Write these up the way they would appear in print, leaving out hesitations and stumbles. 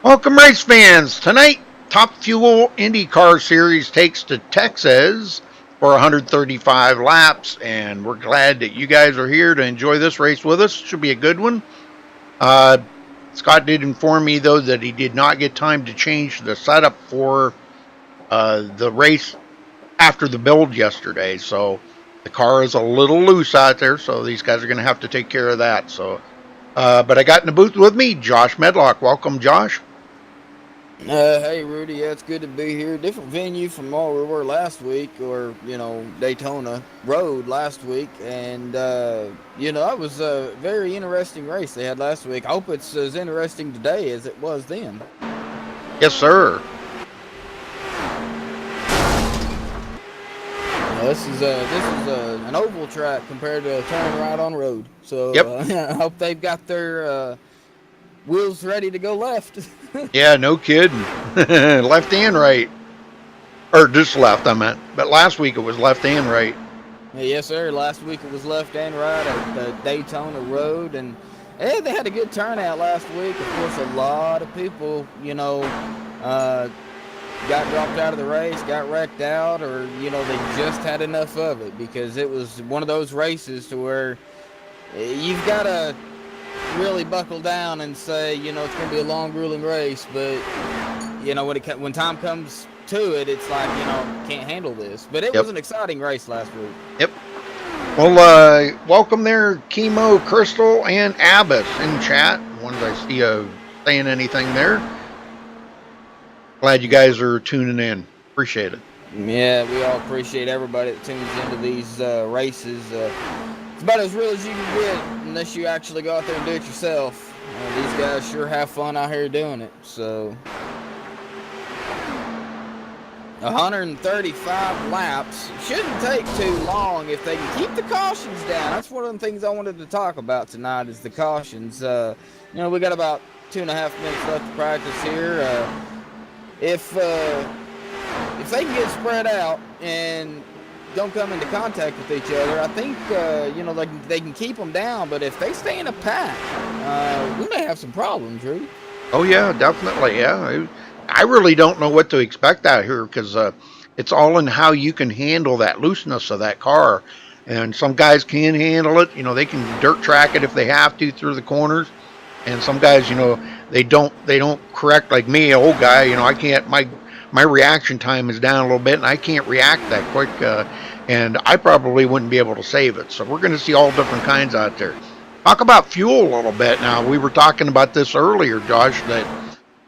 Welcome, race fans. Tonight, Top Fuel IndyCar Series takes to Texas for 135 laps, and we're glad that you guys are here to enjoy this race with us. Should be a good one. Scott did inform me, though, that he did not get time to change the setup for the race after the build yesterday, so the car is a little loose out there, so these guys are going to have to take care of that. But I got in the booth with me Josh Medlock. Welcome, Josh. Hey Rudy, yeah, it's good to be here. Different venue from where we were last week, or Daytona Road last week, and that was a very interesting race they had last week. I hope it's as interesting today as it was then. Yes, sir. This is an oval track compared to a turn right on road, so Yep. I hope they've got their wheels ready to go left. Yeah, no kidding. Left and right. Or just left, I meant. But last week it was left and right. Yes, sir. Last week it was left and right at the Daytona Road, and they had a good turnout last week. Of course, a lot of people, got dropped out of the race, got wrecked out, or they just had enough of it because it was one of those races to where you've got to really buckle down and say, it's going to be a long, grueling race, but when time comes to it, it's like, can't handle this. But it was an exciting race last week. Yep. Well, welcome there, Chemo, Crystal, and Abbas in chat. Ones I see saying anything there. Glad you guys are tuning in. Appreciate it. Yeah, we all appreciate everybody that tunes into these races. It's about as real as you can get unless you actually go out there and do it yourself. These guys sure have fun out here doing it. So 135 laps shouldn't take too long if they can keep the cautions down. That's one of the things I wanted to talk about tonight is the cautions. We got about 2.5 minutes left to practice here. If they can get spread out and don't come into contact with each other, I think they can keep them down. But if they stay in a pack, we may have some problems, Rudy. Oh yeah, definitely. Yeah, I really don't know what to expect out here because it's all in how you can handle that looseness of that car. And some guys can handle it. They can dirt track it if they have to through the corners. And some guys, they don't correct like me, an old guy. I can't. My reaction time is down a little bit, and I can't react that quick. And I probably wouldn't be able to save it. So we're going to see all different kinds out there. Talk about fuel a little bit now. We were talking about this earlier, Josh, that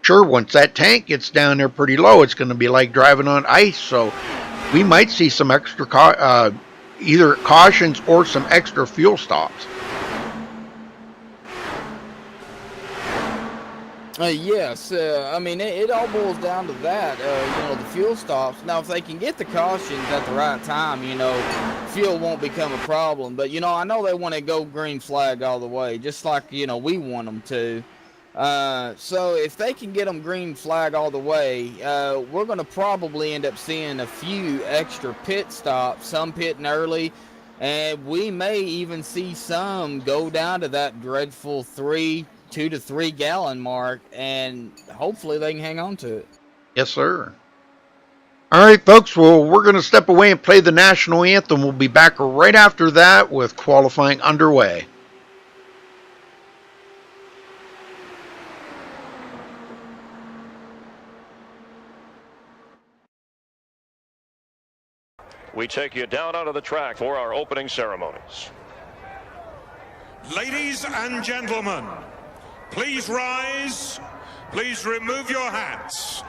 sure, once that tank gets down there pretty low, it's going to be like driving on ice. So we might see some extra either cautions or some extra fuel stops. Yes, I mean, it all boils down to that, the fuel stops. Now, if they can get the cautions at the right time, fuel won't become a problem. But, I know they want to go green flag all the way, just like, we want them to. So if they can get them green flag all the way, we're going to probably end up seeing a few extra pit stops, some pitting early, and we may even see some go down to that dreadful 2 to 3 gallon mark, and hopefully they can hang on to it. Yes, sir. All right, folks. Well, we're going to step away and play the national anthem. We'll be back right after that with qualifying underway. We take you down onto the track for our opening ceremonies. Ladies and gentlemen, please rise. Please remove your hats.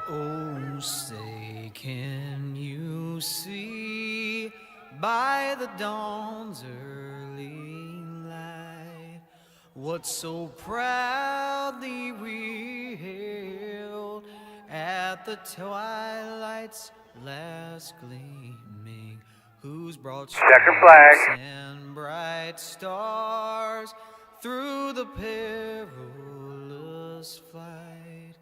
Oh, say, can you see by the dawn's early light what so proudly we hailed at the twilight's last gleaming, whose broad stripes and bright stars through the perilous flight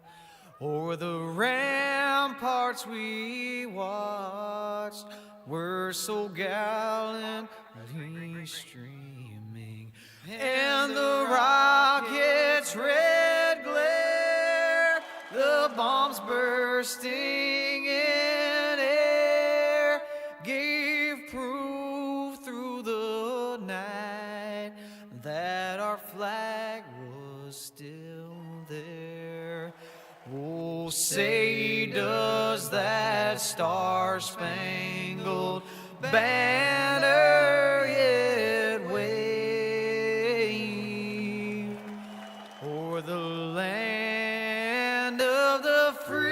o'er the ramparts we watched were so gallantly streaming, and the rocket's red glare bursting in air gave proof through the night that our flag was still there. Oh, say does that star-spangled banner yet wave o'er the land of the free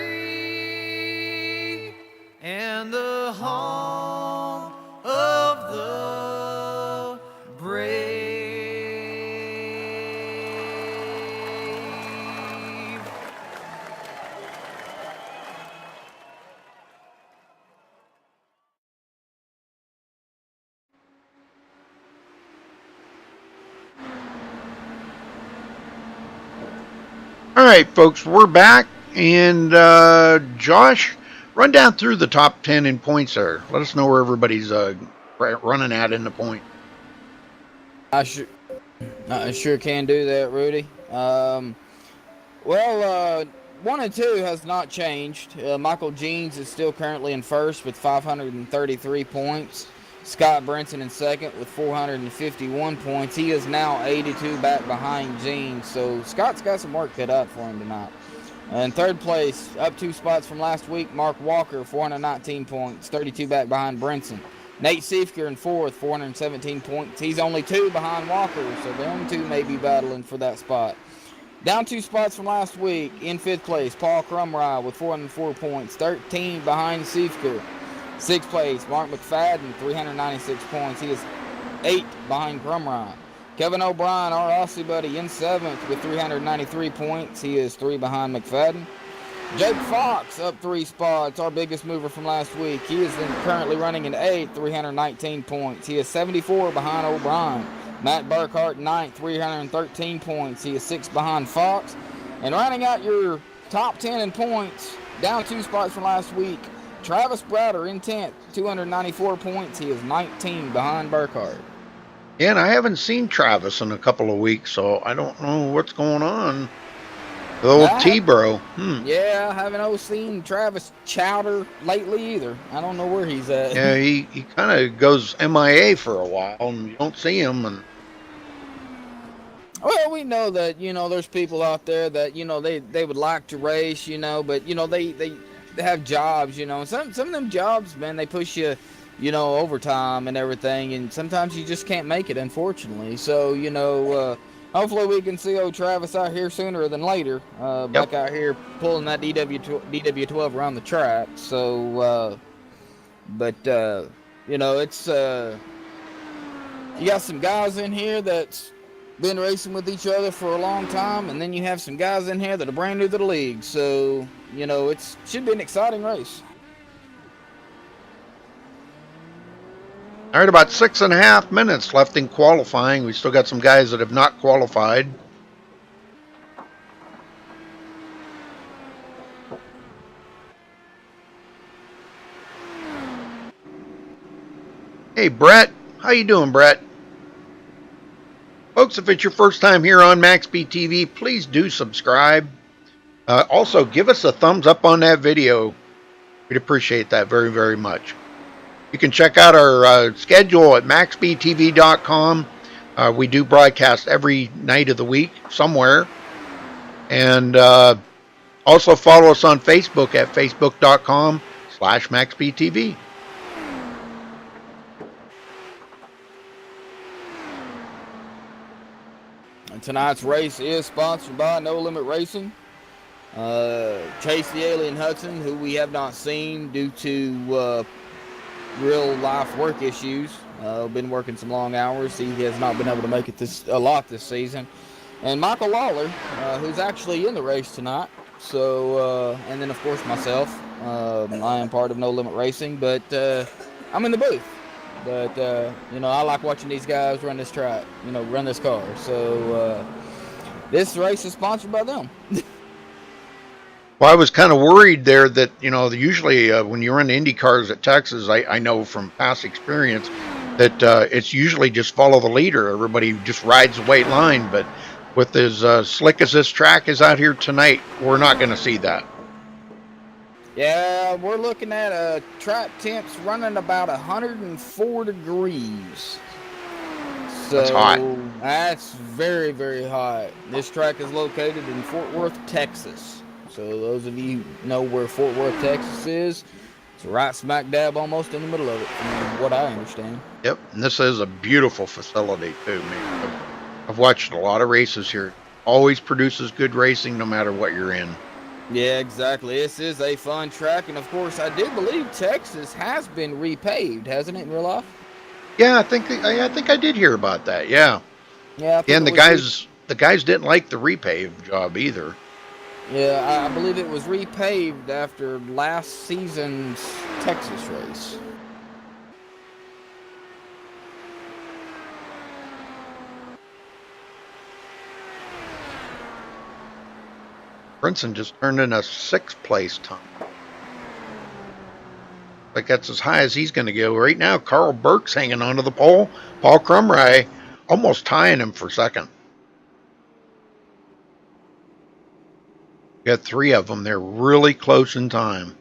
and the home of the brave. All right, folks, we're back. And Josh, run down through the top 10 in points there. Let us know where everybody's running at in the point. I sure can do that, Rudy. Well, 1 and 2 has not changed. Michael Jeans is still currently in first with 533 points. Scott Brinson in second with 451 points. He is now 82 back behind Jeans, so Scott's got some work cut out for him tonight. In third place, up 2 spots from last week, Mark Walker, 419 points, 32 back behind Brinson. Nate Siefker in fourth, 417 points. He's only 2 behind Walker, so them two may be battling for that spot. Down 2 spots from last week, in 5th place, Paul Crumrye with 404 points, 13 behind Siefker. 6th place, Mark McFadden, 396 points. He is 8 behind Crumrye. Kevin O'Brien, our Aussie buddy, in 7th with 393 points. He is 3 behind McFadden. Jake Fox up 3 spots, our biggest mover from last week. He is currently running in 8th, 319 points. He is 74 behind O'Brien. Matt Burkhart, 9th, 313 points. He is 6 behind Fox. And rounding out your top 10 in points, down 2 spots from last week, Travis Browder in 10th, 294 points. He is 19 behind Burkhart. Yeah, and I haven't seen Travis in a couple of weeks, so I don't know what's going on. The old T-Bro. Yeah, I haven't seen Travis Chowder lately either. I don't know where he's at. Yeah, he kind of goes MIA for a while, and you don't see him. And well, we know that, there's people out there that, they would like to race, but, they have jobs, Some of them jobs, man, they push you, overtime and everything, and sometimes you just can't make it, unfortunately. So, hopefully we can see old Travis out here sooner than later, back out here pulling that DW12 around the track. So, it's, you got some guys in here that's been racing with each other for a long time, and then you have some guys in here that are brand new to the league. So, it should be an exciting race. all right, about 6.5 minutes left in qualifying. We still got some guys that have not qualified. Hey, Brett. How you doing, Brett? Folks, if it's your first time here on MaxSpeedTV, please do subscribe. Also, give us a thumbs up on that video. We'd appreciate that very, very much. You can check out our schedule at MaxSpeedTV.com. We do broadcast every night of the week somewhere. And also follow us on Facebook at Facebook.com/MaxSpeedTV. And tonight's race is sponsored by No Limit Racing. Chase the Alien Hudson, who we have not seen due to real life work issues. Been working some long hours. He has not been able to make it a lot this season. And Michael Lawler, who's actually in the race tonight. So, and then of course myself. I am part of No Limit Racing, but I'm in the booth. But, I like watching these guys run this track, run this car. So, this race is sponsored by them. Well, I was kind of worried there that, usually when you run Indy cars at Texas, I know from past experience that it's usually just follow the leader. Everybody just rides the white line. But with as slick as this track is out here tonight, we're not going to see that. Yeah, we're looking at track temps running about 104 degrees. So That's hot. that's very, very hot. This track is located in Fort Worth, Texas. So those of you who know where Fort Worth, Texas is, it's right smack dab almost in the middle of it, from what I understand. Yep, and this is a beautiful facility too, man. I've watched a lot of races here. Always produces good racing no matter what you're in. Yeah, exactly. This is a fun track, and of course, I do believe Texas has been repaved, hasn't it, in real life? Yeah, I think I did hear about that. Yeah, Yeah, I think and it the was guys didn't like the repave job either. yeah, I believe it was repaved after last season's Texas race. Brinson just turned in a 6th place time. Like that's as high as he's going to go right now. Carl Burke's hanging onto the pole. Paul Crumry almost tying him for second. Got 3 of them. They're really close in time.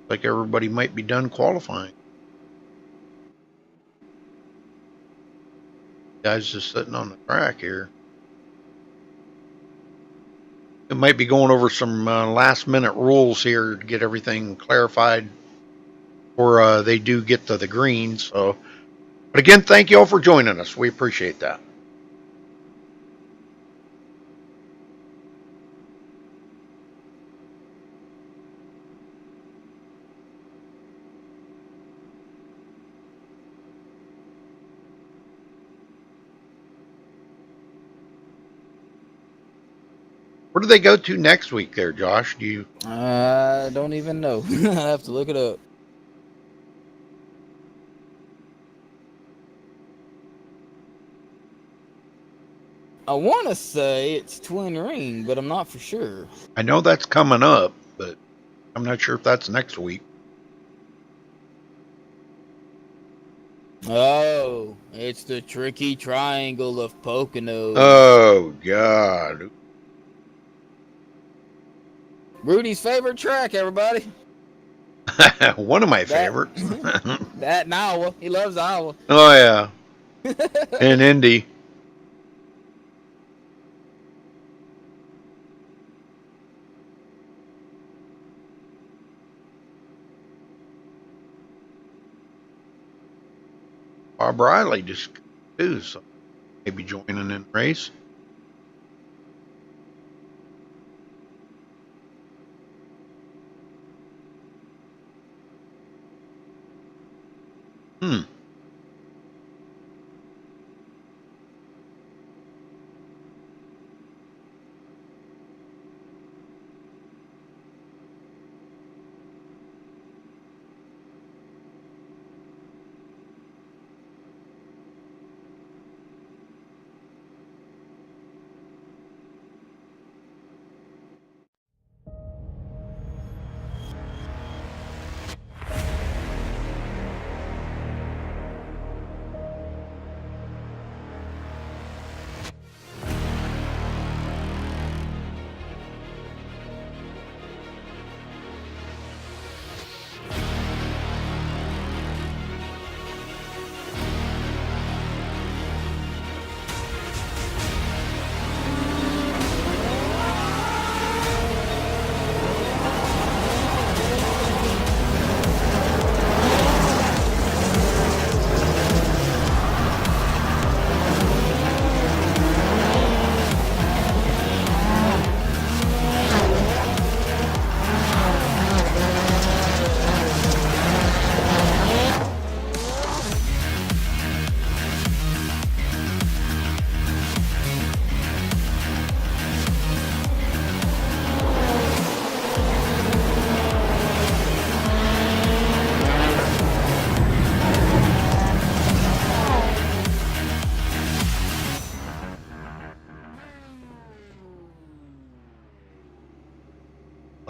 Like everybody might be done qualifying. Guys just sitting on the track here. It might be going over some last minute rules here to get everything clarified before they do get to the green. So, but again, thank you all for joining us. We appreciate that. Where do they go to next week there, Josh? Do you? I don't even know. I have to look it up. I want to say it's Twin Ring, but I'm not for sure. I know that's coming up, but I'm not sure if that's next week. Oh, it's the tricky triangle of Poconos. Oh God. Rudy's favorite track, everybody. One of my favorites. That in Iowa. He loves Iowa. Oh yeah. In Indy. Bob Riley just too, so maybe joining in the race. Hmm.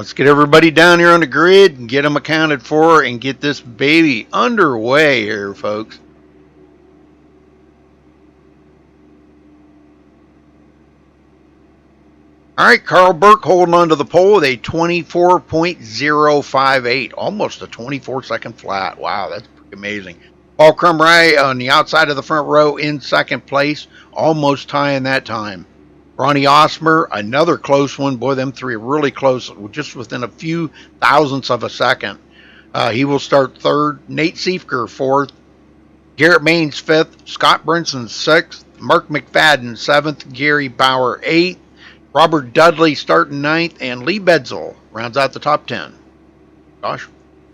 Let's get everybody down here on the grid and get them accounted for and get this baby underway here, folks. All right, Carl Burke holding on to the pole with a 24.058, almost a 24-second flat. Wow, that's pretty amazing. Paul Crumry on the outside of the front row in second place, almost tying that time. Ronnie Osmer, another close one. Boy, them three are really close, just within a few thousandths of a second. He will start third. Nate Siefker, fourth. Garrett Maines, fifth. Scott Brinson, sixth. Mark McFadden, seventh. Gary Bauer, eighth. Robert Dudley starting ninth. And Lee Bedsel rounds out the top 10. Josh?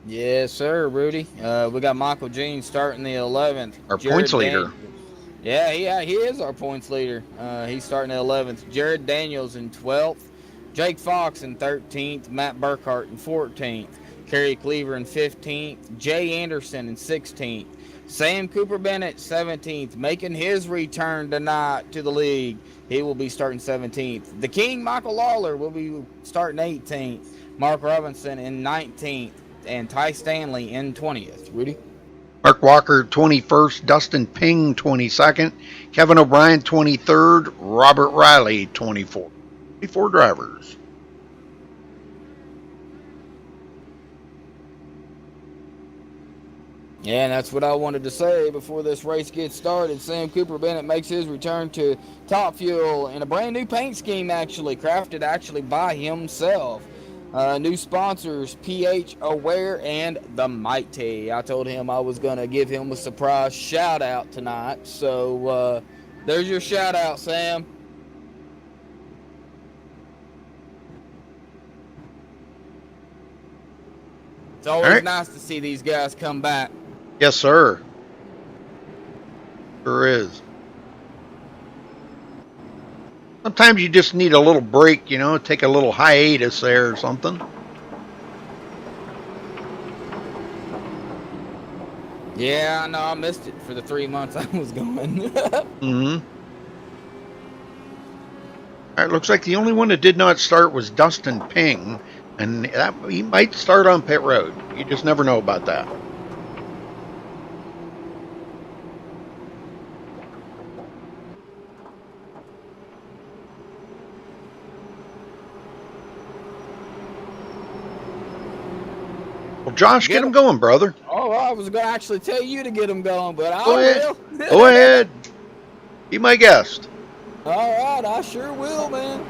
Yes, sir, Rudy. We got Michael Jean starting the 11th. Our points leader. Yeah, he is our points leader. He's starting at 11th. Jared Daniels in 12th. Jake Fox in 13th. Matt Burkhart in 14th. Kerry Cleaver in 15th. Jay Anderson in 16th. Sam Cooper Bennett 17th, making his return tonight to the league. He will be starting 17th. The King, Michael Lawler, will be starting 18th. Mark Robinson in 19th. And Ty Stanley in 20th. Rudy? Mark Walker, 21st. Dustin Ping, 22nd. Kevin O'Brien, 23rd. Robert Riley, 24th. 24 drivers. Yeah, and that's what I wanted to say before this race gets started. Sam Cooper Bennett makes his return to Top Fuel in a brand new paint scheme, crafted by himself. New sponsors, PH Aware and The Mighty. I told him I was going to give him a surprise shout out tonight. So there's your shout out, Sam. It's always nice to see these guys come back. Yes, sir. Sure is. Sometimes you just need a little break, take a little hiatus there or something. Yeah, I know. I missed it for the 3 months I was going. Mm-hmm. All right, looks like the only one that did not start was Dustin Ping, and he might start on pit road. You just never know about that. Well, Josh, get him going, brother. Oh, I was going to actually tell you to get him going, but I Go ahead. will. Go ahead. Be my guest. All right, I sure will, man.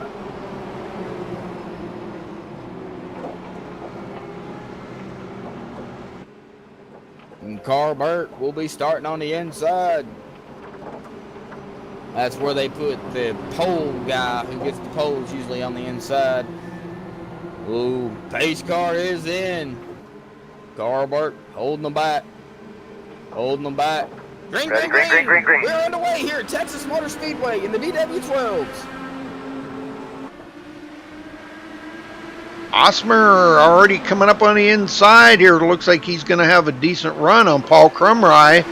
And Carl Burke will be starting on the inside. That's where they put the pole guy who gets the poles, usually on the inside. Ooh, pace car is in. Carl Burke holding them back. Holding them back. Green. We're underway here at Texas Motor Speedway in the DW12s. Osmer already coming up on the inside here. Looks like he's going to have a decent run on Paul Crumry.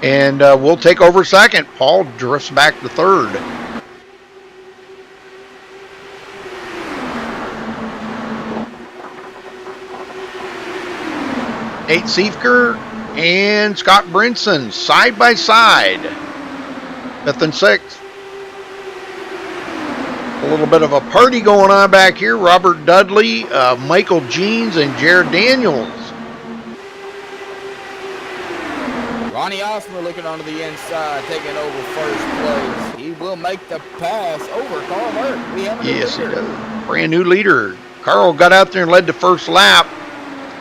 And we'll take over second. Paul drifts back to third. Nate Siefker and Scott Brinson side by side. Fifth and sixth. A little bit of a party going on back here. Robert Dudley, Michael Jeans, and Jared Daniels. Ronnie Osmer looking onto the inside, taking over first place. He will make the pass over Carl Burke. Yes, he does. Brand new leader. Carl got out there and led the first lap,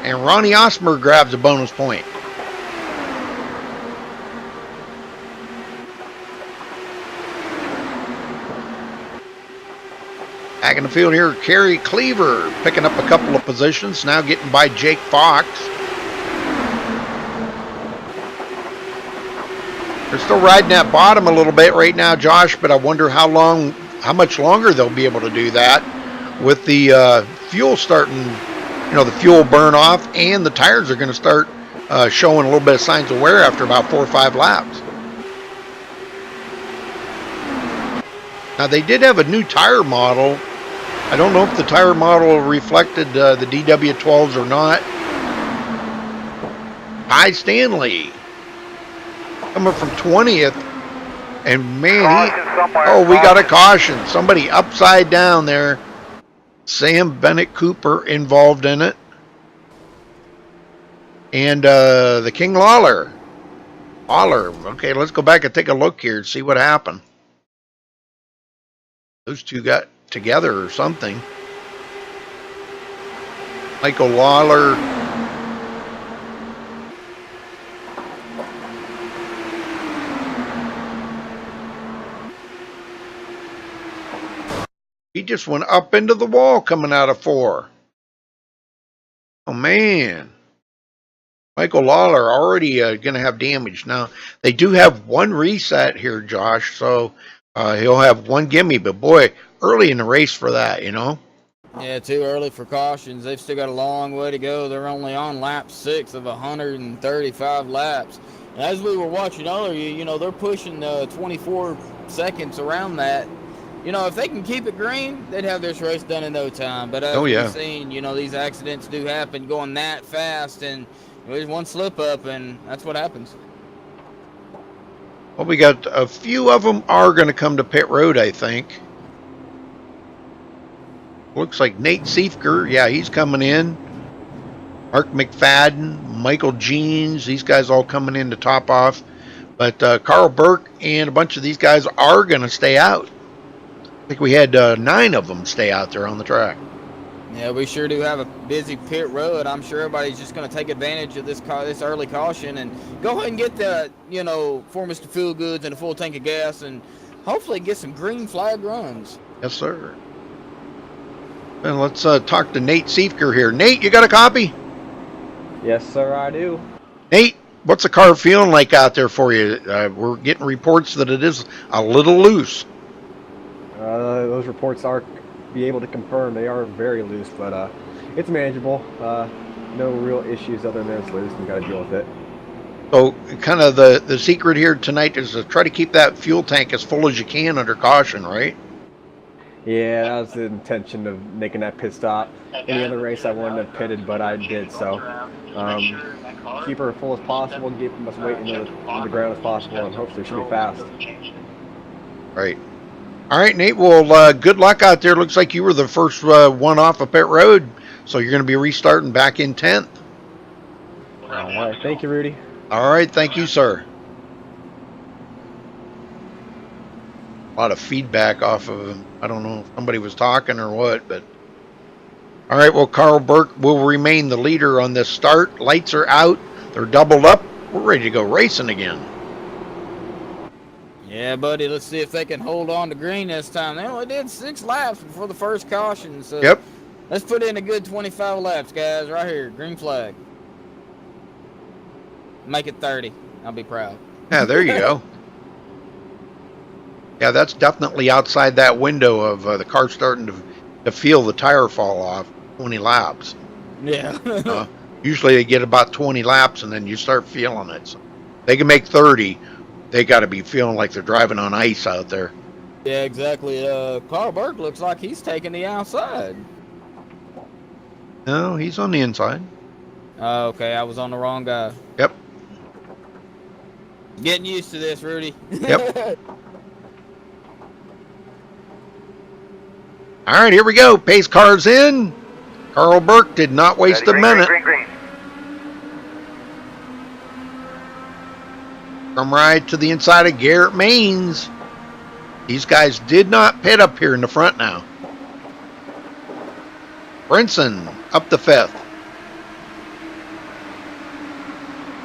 and Ronnie Osmer grabs a bonus point. Back in the field here, Kerry Cleaver picking up a couple of positions, now getting by Jake Fox. They're still riding that bottom a little bit right now, Josh, but I wonder how much longer they'll be able to do that with the fuel starting, the fuel burn off, and the tires are going to start showing a little bit of signs of wear after about 4 or 5 laps. Now, they did have a new tire model I don't know if the tire model reflected the DW12s or not. Ty Stanley coming from 20th, and man, we got a caution. Somebody upside down there. Sam Bennett Cooper involved in it, and the King Lawler. Okay, let's go back and take a look here and see what happened. Those two got together or something. Michael Lawler. He just went up into the wall coming out of 4. Oh, man. Michael Lawler already going to have damage. Now, they do have one reset here, Josh, so he'll have one gimme. But, boy, early in the race for that, you know? Yeah, too early for cautions. They've still got a long way to go. They're only on lap 6 of 135 laps. And as we were watching earlier, you know, they're pushing 24 seconds around that. You know, if they can keep it green, they'd have this race done in no time. But as we've seen, you know, these accidents do happen going that fast, and there's one slip up, and that's what happens. Well, we got a few of them are going to come to pit road, I think. Looks like Nate Siefker, yeah, he's coming in. Mark McFadden, Michael Jeans, these guys all coming in to top off. But Carl Burke and a bunch of these guys are going to stay out. I think we had 9 of them stay out there on the track. Yeah, we sure do have a busy pit road. I'm sure everybody's just going to take advantage of this early caution and go ahead and get the, you know, for Mr. Feelgoods and a full tank of gas and hopefully get some green flag runs. Yes, sir. And let's talk to Nate Siefker here. Nate, you got a copy? Yes, sir, I do. Nate, what's the car feeling like out there for you? We're getting reports that it is a little loose. Those reports are be able to confirm they are very loose, but it's manageable. No real issues other than it's loose, and we got to deal with it. So kind of the secret here tonight is to try to keep that fuel tank as full as you can under caution, right? Yeah, that was the intention of making that pit stop. Any other race I wouldn't have pitted, but I did, so keep her as full as possible, keep as much weight in the ground as possible, and hopefully she'll be fast. Right. All right, Nate, well, good luck out there. Looks like you were the first one off of pit road, so you're going to be restarting back in 10th. All right, thank you, Rudy. All right, thank you, sir. A lot of feedback off of him. I don't know if somebody was talking or what, but... All right, well, Carl Burke will remain the leader on this start. Lights are out. They're doubled up. We're ready to go racing again. Yeah, buddy, let's see if they can hold on to green this time. They only did 6 laps before the first caution, so yep. Let's put in a good 25 laps, guys, right here. Green flag. Make it 30. I'll be proud. Yeah, there you go. Yeah, that's definitely outside that window of the car starting to feel the tire fall off. 20 laps. Yeah. Usually they get about 20 laps and then you start feeling it. So they can make 30. They got to be feeling like they're driving on ice out there. Yeah, exactly. Carl Burke looks like he's taking the outside. No, he's on the inside. Okay, I was on the wrong guy. Yep. Getting used to this, Rudy. Yep. All right, here we go. Pace car's in. Carl Burke did not waste a minute. Green. From right to the inside of Garrett Maines. These guys did not pit up here in the front now. Brinson up the 5th.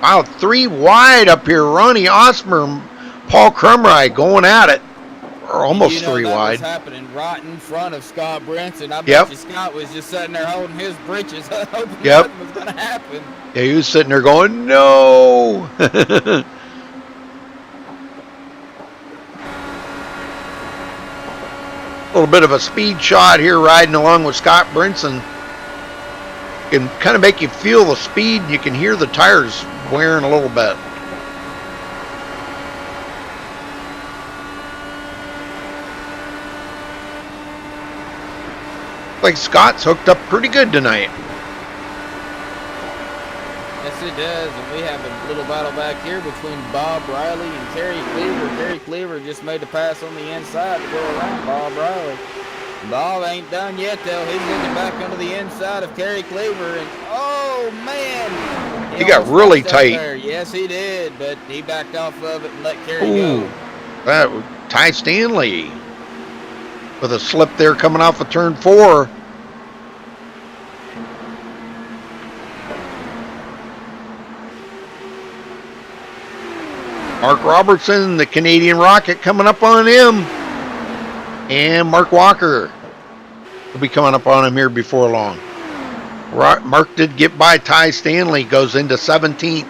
Wow, 3 wide up here. Ronnie Osmer, Paul Crumrye going at it. Or almost 3 that wide. Was happening right in front of Scott Brinson. I bet Yep. you Scott was just sitting there holding his britches, hoping Yep. nothing was going to happen. Yeah, he was sitting there going, no. A little bit of a speed shot here riding along with Scott Brinson. Can kind of make you feel the speed. You can hear the tires wearing a little bit. Like Scott's hooked up pretty good tonight. Yes, it does. And we have a little battle back here between Bob Riley and Kerry Cleaver. Kerry Cleaver just made the pass on the inside to go around Bob Riley. Bob ain't done yet, though. He's looking back under the inside of Kerry Cleaver. And, oh, man. He got really tight. There. Yes, he did. But he backed off of it and let Kerry go. That was Ty Stanley with a slip there coming off of turn 4. Mark Robertson, the Canadian Rocket, coming up on him. And Mark Walker will be coming up on him here before long. Mark did get by Ty Stanley, goes into 17th.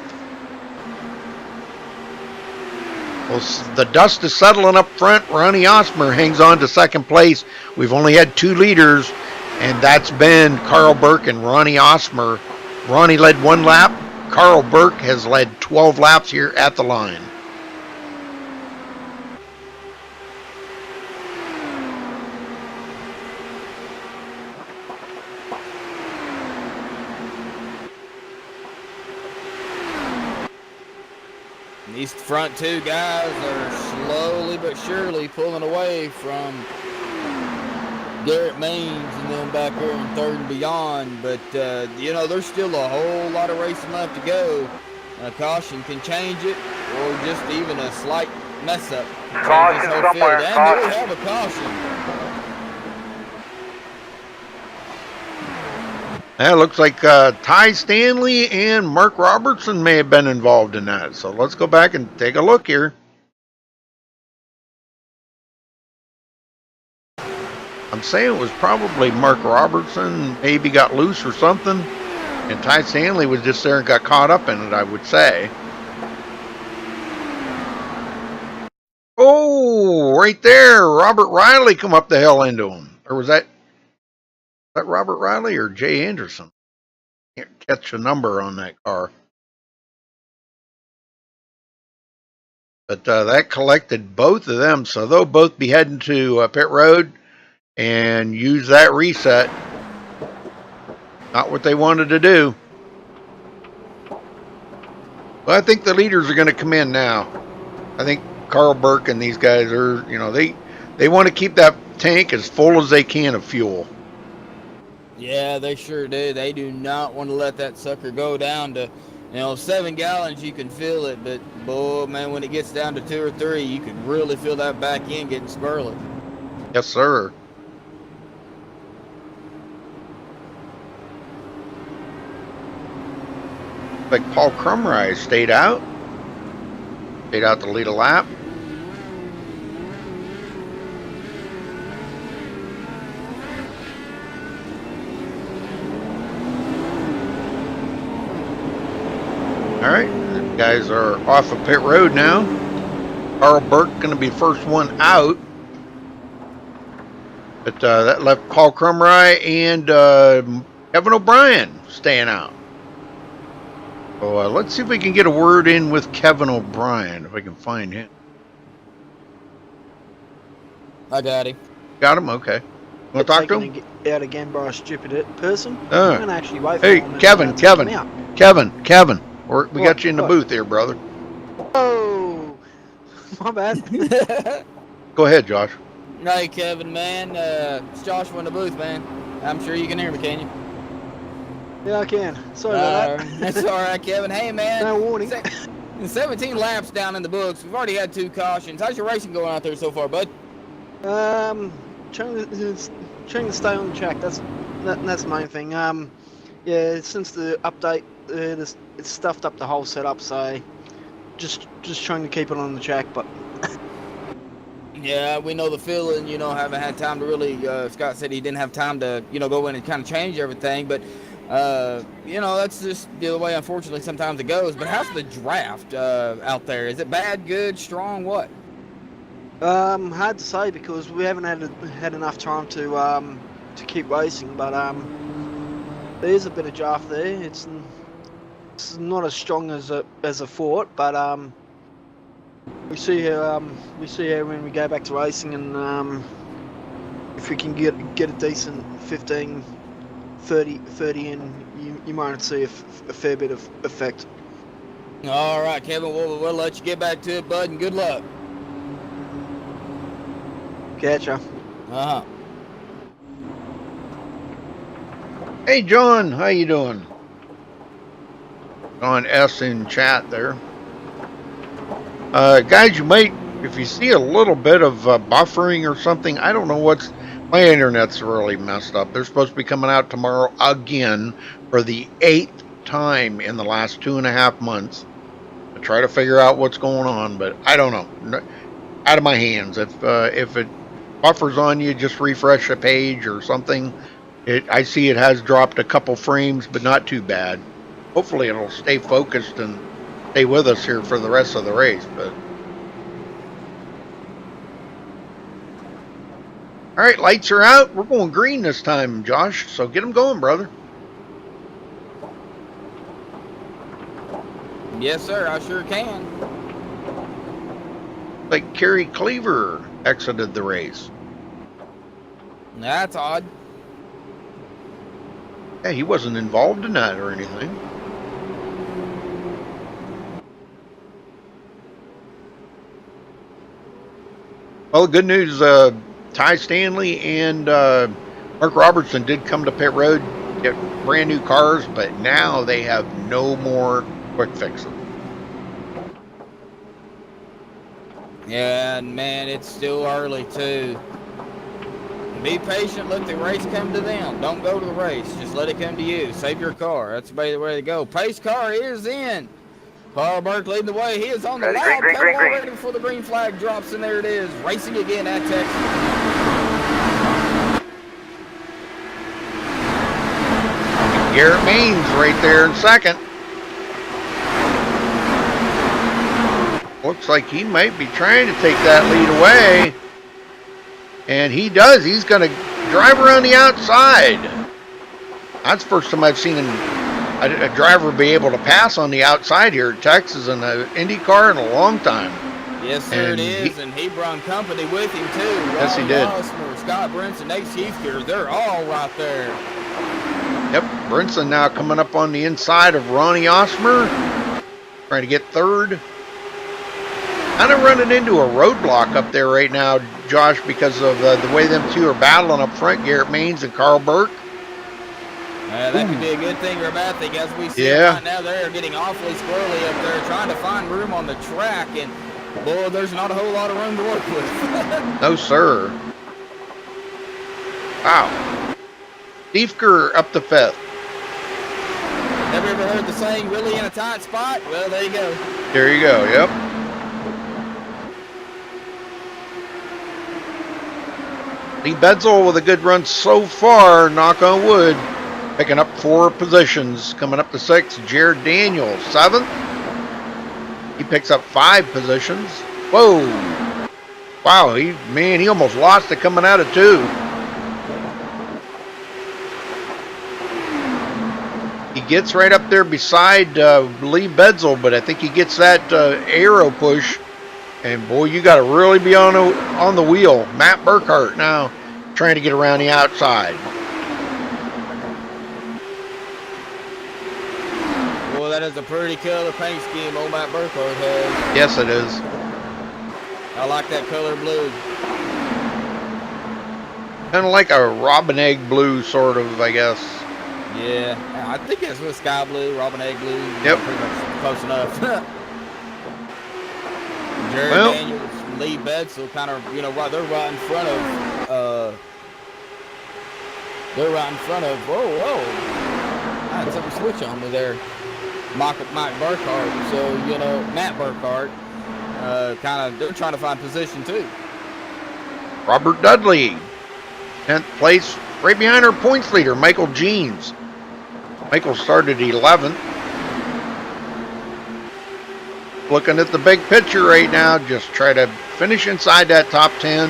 Well, the dust is settling up front. Ronnie Osmer hangs on to second place. We've only had 2 leaders, and that's been Carl Burke and Ronnie Osmer. Ronnie led 1 lap. Carl Burke has led 12 laps here at the line. These front 2 guys are slowly but surely pulling away from Garrett Maines and them back there in 3rd and beyond. But, you know, there's still a whole lot of racing left to go. Caution can change it, or just even a slight mess-up. Caution somewhere. And we have a caution. It looks like Ty Stanley and Mark Robertson may have been involved in that. So let's go back and take a look here. I'm saying it was probably Mark Robertson, maybe got loose or something. And Ty Stanley was just there and got caught up in it, I would say. Oh, right there. Robert Riley come up the hill into him. Or was that Robert Riley or Jay Anderson? Can't catch a number on that car. But that collected both of them, so they'll both be heading to pit road and use that reset. Not what they wanted to do. But I think the leaders are going to come in now. I think Carl Burke and these guys are, you know, they want to keep that tank as full as they can of fuel. Yeah, they sure do. They do not want to let that sucker go down to, you know, 7 gallons. You can feel it, but boy, man, when it gets down to 2 or 3, you can really feel that back end getting swirly. Yes, sir. Like Paul Crumry stayed out to lead a lap. All right, the guys are off of pit road now. Carl Burke going to be the first one out. But that left Paul Crumry and Kevin O'Brien staying out. So let's see if we can get a word in with Kevin O'Brien, if I can find him. I got him. Got him? Okay. Want to talk to him? Out again by a stupid person. I'm going to actually wait for hey, him. Kevin. We got you in the booth here, brother. Oh, my bad. Go ahead, Josh. Hey, Kevin, man. It's Joshua in the booth, man. I'm sure you can hear me, can you? Yeah, I can. Sorry about that. That's all right, Kevin. Hey, man. No warning. 17 laps down in the books. We've already had 2 cautions. How's your racing going out there so far, bud? Trying to stay on the track. That's the main thing. Yeah, since the update, it's stuffed up the whole setup. So just trying to keep it on the track, but. Yeah, we know the feeling, you know, haven't had time to really, Scott said he didn't have time to, you know, go in and kind of change everything, but, you know, that's just the way, unfortunately, sometimes it goes. But how's the draft out there? Is it bad, good, strong, what? Hard to say because we haven't had enough time to keep racing, but there is a bit of draft there. It's not as strong as a Fort, but we see how when we go back to racing and if you can get a decent 15, 30 in, you might see a fair bit of effect. All right, Kevin, we'll let you get back to it, bud, and good luck. Catcha. Uh-huh. Hey, John, how you doing? On S in chat there. Guys, you might, if you see a little bit of buffering or something, I don't know what's, my internet's really messed up. They're supposed to be coming out tomorrow again for the 8th time in the last 2.5 months. I try to figure out what's going on, but I don't know. Out of my hands. If it buffers on you, just refresh the page or something. I see it has dropped a couple frames, but not too bad. Hopefully it'll stay focused and stay with us here for the rest of the race. But all right, lights are out. We're going green this time, Josh. So get them going, brother. Yes, sir, I sure can. Like Kerry Cleaver exited the race. That's odd. Yeah, he wasn't involved in that or anything. Well, good news, Ty Stanley and Mark Robertson did come to pit road, get brand new cars, but now they have no more quick fixes. Yeah, and man, it's still early too. Be patient, let the race come to them. Don't go to the race, just let it come to you. Save your car, that's the way to go. Pace car is in. Carl Burke leading the way. He is on the loud pedal already before the green flag drops, and there it is. Racing again at Texas. Garrett Maines right there in second. Looks like he might be trying to take that lead away. And he does. He's going to drive around the outside. That's the first time I've seen a driver be able to pass on the outside here at Texas in an Indy car in a long time. Yes, sir, it is. And he brought company with him, too. Yes, he did. Osmer, Scott Brinson, Nate Schiefker, they're all right there. Yep, Brinson now coming up on the inside of Ronnie Osmer. Trying to get third. Kind of running into a roadblock up there right now, Josh, because of the way them two are battling up front, Garrett Maines and Carl Burke. That could be a good thing or a bad thing. As we see right now, they're getting awfully squirrely up there, trying to find room on the track, and boy, there's not a whole lot of room to work with. No, sir. Wow. Schiefker up to 5th. Never ever heard the saying, really in a tight spot? Well, there you go. There you go, yep. Lee Bedsel with a good run so far, knock on wood. Picking up 4 positions, coming up to 6th. Jared Daniels, 7th. He picks up 5 positions. Whoa. Wow, he almost lost it coming out of 2. He gets right up there beside Lee Bedsel, but I think he gets that aero push. And boy, you got to really be on the wheel. Matt Burkhart now trying to get around the outside. Boy, that is a pretty color paint scheme old Matt Burkhart has. Yes, it is. I like that color blue. Kind of like a robin egg blue, sort of, I guess. Yeah, I think it's with sky blue, robin egg blue. Yep. Pretty much close enough. Jared Daniels, Lee Bedsel, kind of, they're right in front of. Whoa! I had something switch on me there. Mike Burkhart. So Matt Burkhart, they're trying to find position too. Robert Dudley, 10th place, right behind our points leader, Michael Jeans. Michael started 11th. Looking at the big picture right now, just try to finish inside that top 10.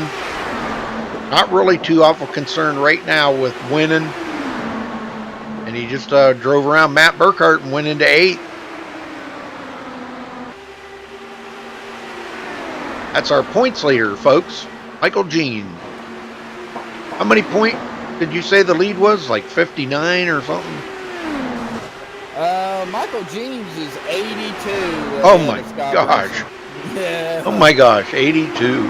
Not really too awful concerned right now with winning. And he just drove around Matt Burkhart and went into 8th. That's our points leader, folks. Michael Jean. How many point did you say the lead was? Like 59 or something? Michael James is 82. Oh my of Scott gosh. Russell. Yeah. Oh my gosh, 82.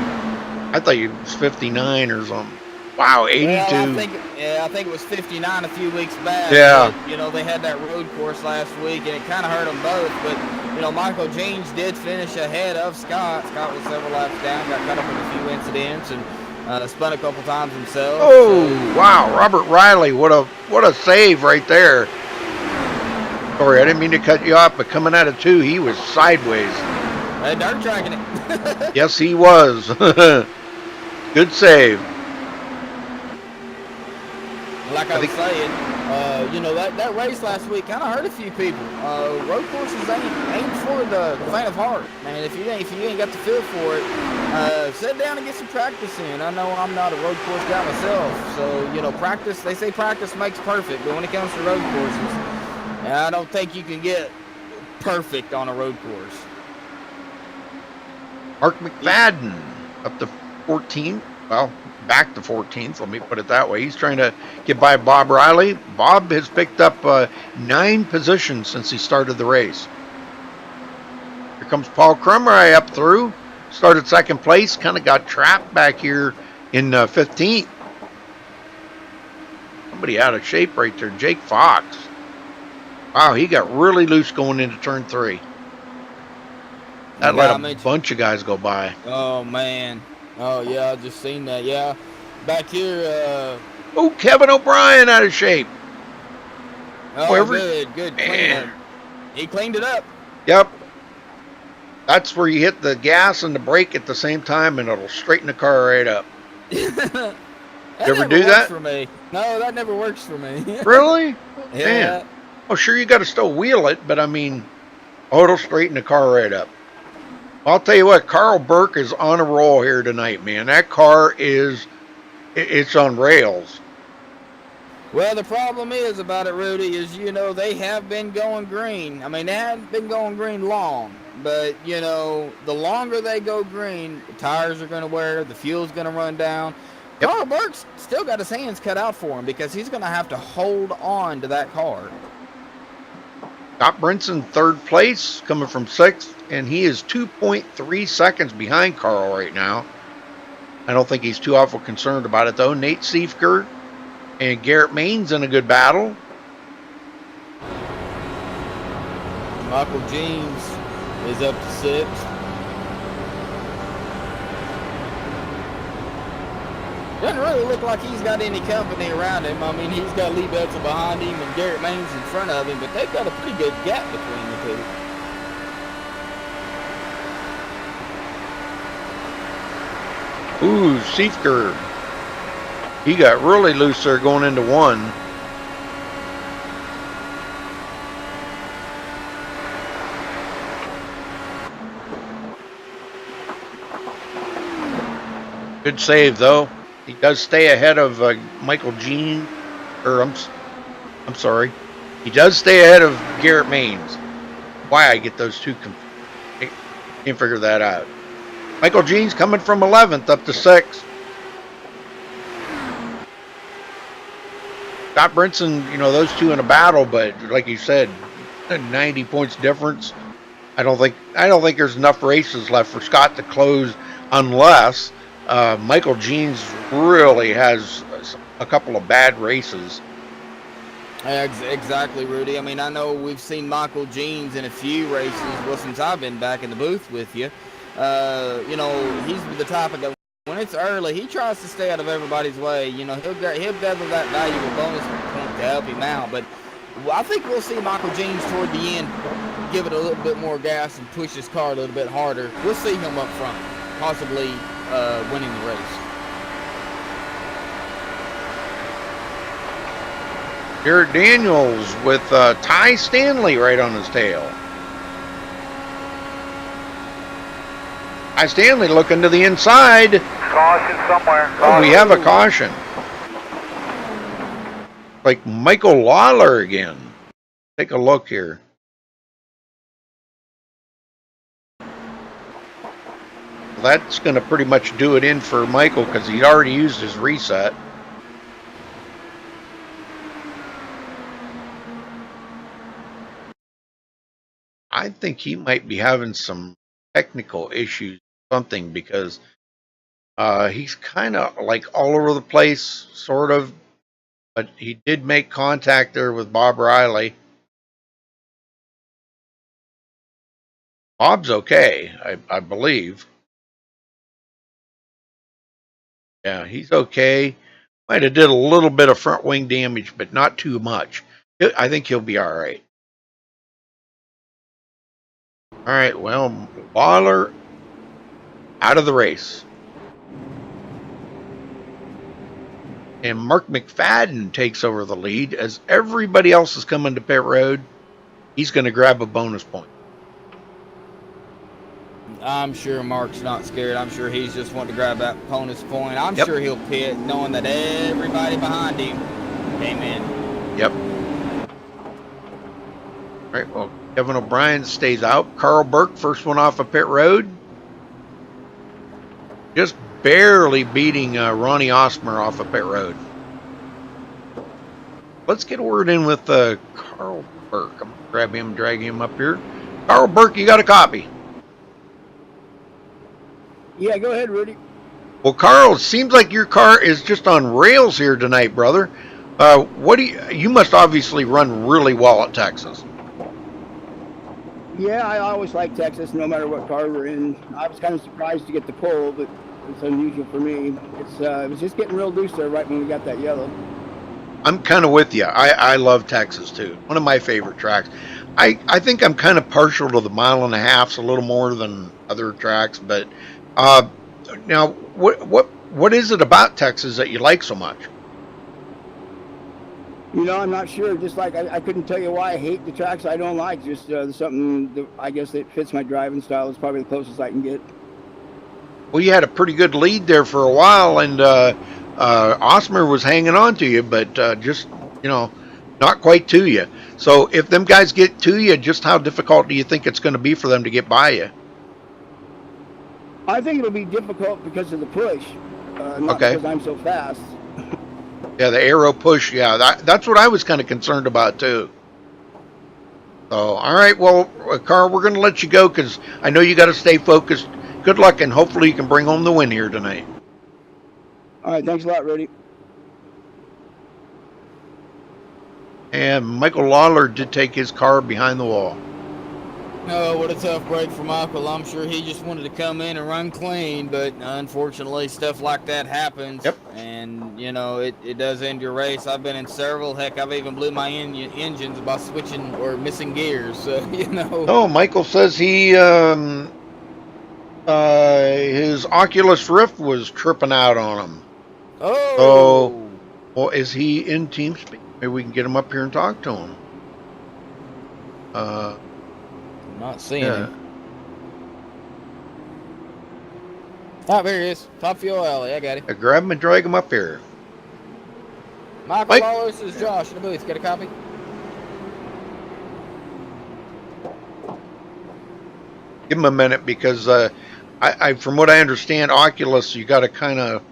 I thought it was 59 or something. Wow, 82. Well, I think it was 59 a few weeks back. Yeah. But, you know, they had that road course last week, and it kind of hurt them both. But, you know, Michael James did finish ahead of Scott. Scott was several laps down, got caught up in a few incidents, and spun a couple times himself. Oh, so. Wow, Robert Riley, what a save right there. Sorry, I didn't mean to cut you off, but coming out of 2, he was sideways. Dirt tracking it. Yes, he was. Good save. Like I was saying, you know, that race last week kind of hurt a few people. Road courses ain't for the faint of heart. Man, if you ain't got the feel for it, sit down and get some practice in. I know I'm not a road course guy myself, so, you know, practice, they say practice makes perfect, but when it comes to road courses, I don't think you can get perfect on a road course. Mark McFadden up to 14th. Well, back to 14th, let me put it that way. He's trying to get by Bob Riley. Bob has picked up 9 positions since he started the race. Here comes Paul Crumry up through. Started second place, kind of got trapped back here in 15th. Somebody out of shape right there, Jake Fox. Wow, he got really loose going into turn 3. That let a bunch of guys go by. Oh, man. Oh, yeah, I just seen that. Yeah, back here. Oh, Kevin O'Brien out of shape. Oh, good. He cleaned it up. Yep. That's where you hit the gas and the brake at the same time, and it'll straighten the car right up. You ever do that? For me. No, that never works for me. Really? Yeah. Man. Oh, sure, you got to still wheel it, but I mean, it'll straighten the car right up. I'll tell you what, Carl Burke is on a roll here tonight, man. That car it's on rails. Well, the problem is about it, Rudy, is, you know, they have been going green. I mean, they haven't been going green long, but, you know, the longer they go green, the tires are going to wear, the fuel's going to run down. Yep. Carl Burke's still got his hands cut out for him because he's going to have to hold on to that car. Scott Brinson, 3rd place, coming from 6th, and he is 2.3 seconds behind Carl right now. I don't think he's too awful concerned about it, though. Nate Siefker and Garrett Main's in a good battle. Michael James is up to 6th. Doesn't really look like he's got any company around him. I mean, he's got Lee Betzel behind him and Garrett Maines in front of him, but they've got a pretty good gap between the two. Ooh, Siefker. He got really loose there going into 1. Good save, though. He does stay ahead of Michael Jean, or I'm sorry. He does stay ahead of Garrett Maines. Why I get those two, can't figure that out. Michael Jean's coming from 11th up to 6th. Scott Brinson, you know, those two in a battle, but like you said, 90 points difference. I don't think there's enough races left for Scott to close unless Michael Jeans really has a couple of bad races. Exactly, Rudy. I mean, I know we've seen Michael Jeans in a few races. Well, since I've been back in the booth with you, you know, he's the type of guy. When it's early, he tries to stay out of everybody's way. You know, he'll gather that valuable bonus point to help him out. But I think we'll see Michael Jeans toward the end give it a little bit more gas and push his car a little bit harder. We'll see him up front, possibly winning the race. Garrett Daniels with Ty Stanley right on his tail. Ty Stanley looking to the inside. Caution somewhere. Caution. Oh, we have a caution. Like Michael Lawler again. Take a look here. That's going to pretty much do it in for Michael because he'd already used his reset. I think he might be having some technical issues, something, because he's kind of like all over the place, sort of. But he did make contact there with Bob Riley. Bob's okay, I believe. Yeah, he's okay. Might have did a little bit of front wing damage, but not too much. I think he'll be all right. All right, well, Lawler out of the race. And Mark McFadden takes over the lead as everybody else is coming to pit road. He's going to grab a bonus point. I'm sure Mark's not scared. I'm sure he's just wanting to grab that bonus point. I'm sure he'll pit knowing that everybody behind him came in. Yep. All right, well, Kevin O'Brien stays out. Carl Burke, first one off of pit road. Just barely beating Ronnie Osmer off of pit road. Let's get a word in with Carl Burke. I'm going to grab him, drag him up here. Carl Burke, you got a copy? Yeah, go ahead, Rudy. Well, Carl, it seems like your car is just on rails here tonight, brother. What do you must obviously run really well at Texas. Yeah, I always like Texas, no matter what car we're in. I was kind of surprised to get the pole, but it's unusual for me. It was just getting real loose there right when we got that yellow. I'm kind of with you. I love Texas too. One of my favorite tracks. I think I'm kind of partial to the 1.5 miles, a little more than other tracks. But now, what is it about Texas that you like so much? You know, I'm not sure. Just like I couldn't tell you why I hate the tracks I don't like. Just something that I guess that fits my driving style is probably the closest I can get. Well, you had a pretty good lead there for a while, and Osmer was hanging on to you, but just, not quite to you. So if them guys get to you, just how difficult do you think it's going to be for them to get by you? I think it'll be difficult because of the push, not because I'm so fast. Yeah, the aero push. Yeah, that's what I was kind of concerned about too. So, all right, well, Carl, we're going to let you go because I know you got to stay focused. Good luck, and hopefully you can bring home the win here tonight. All right, thanks a lot, Rudy. And Michael Lawler did take his car behind the wall. Oh, what a tough break for Michael. I'm sure he just wanted to come in and run clean, but unfortunately stuff like that happens. Yep. And, it does end your race. I've been in several. Heck, I've even blew my engines by switching or missing gears. So, Oh, Michael says he, his Oculus Rift was tripping out on him. Oh. So, well, is he in TeamSpeak? Maybe we can get him up here and talk to him. Not seeing him. Oh, there he is. Top fuel alley. I got him. Grab him and drag him up here. Michael Lawler, this is Josh in the booth. Get a copy? Give him a minute because I from what I understand, Oculus, you got to kind of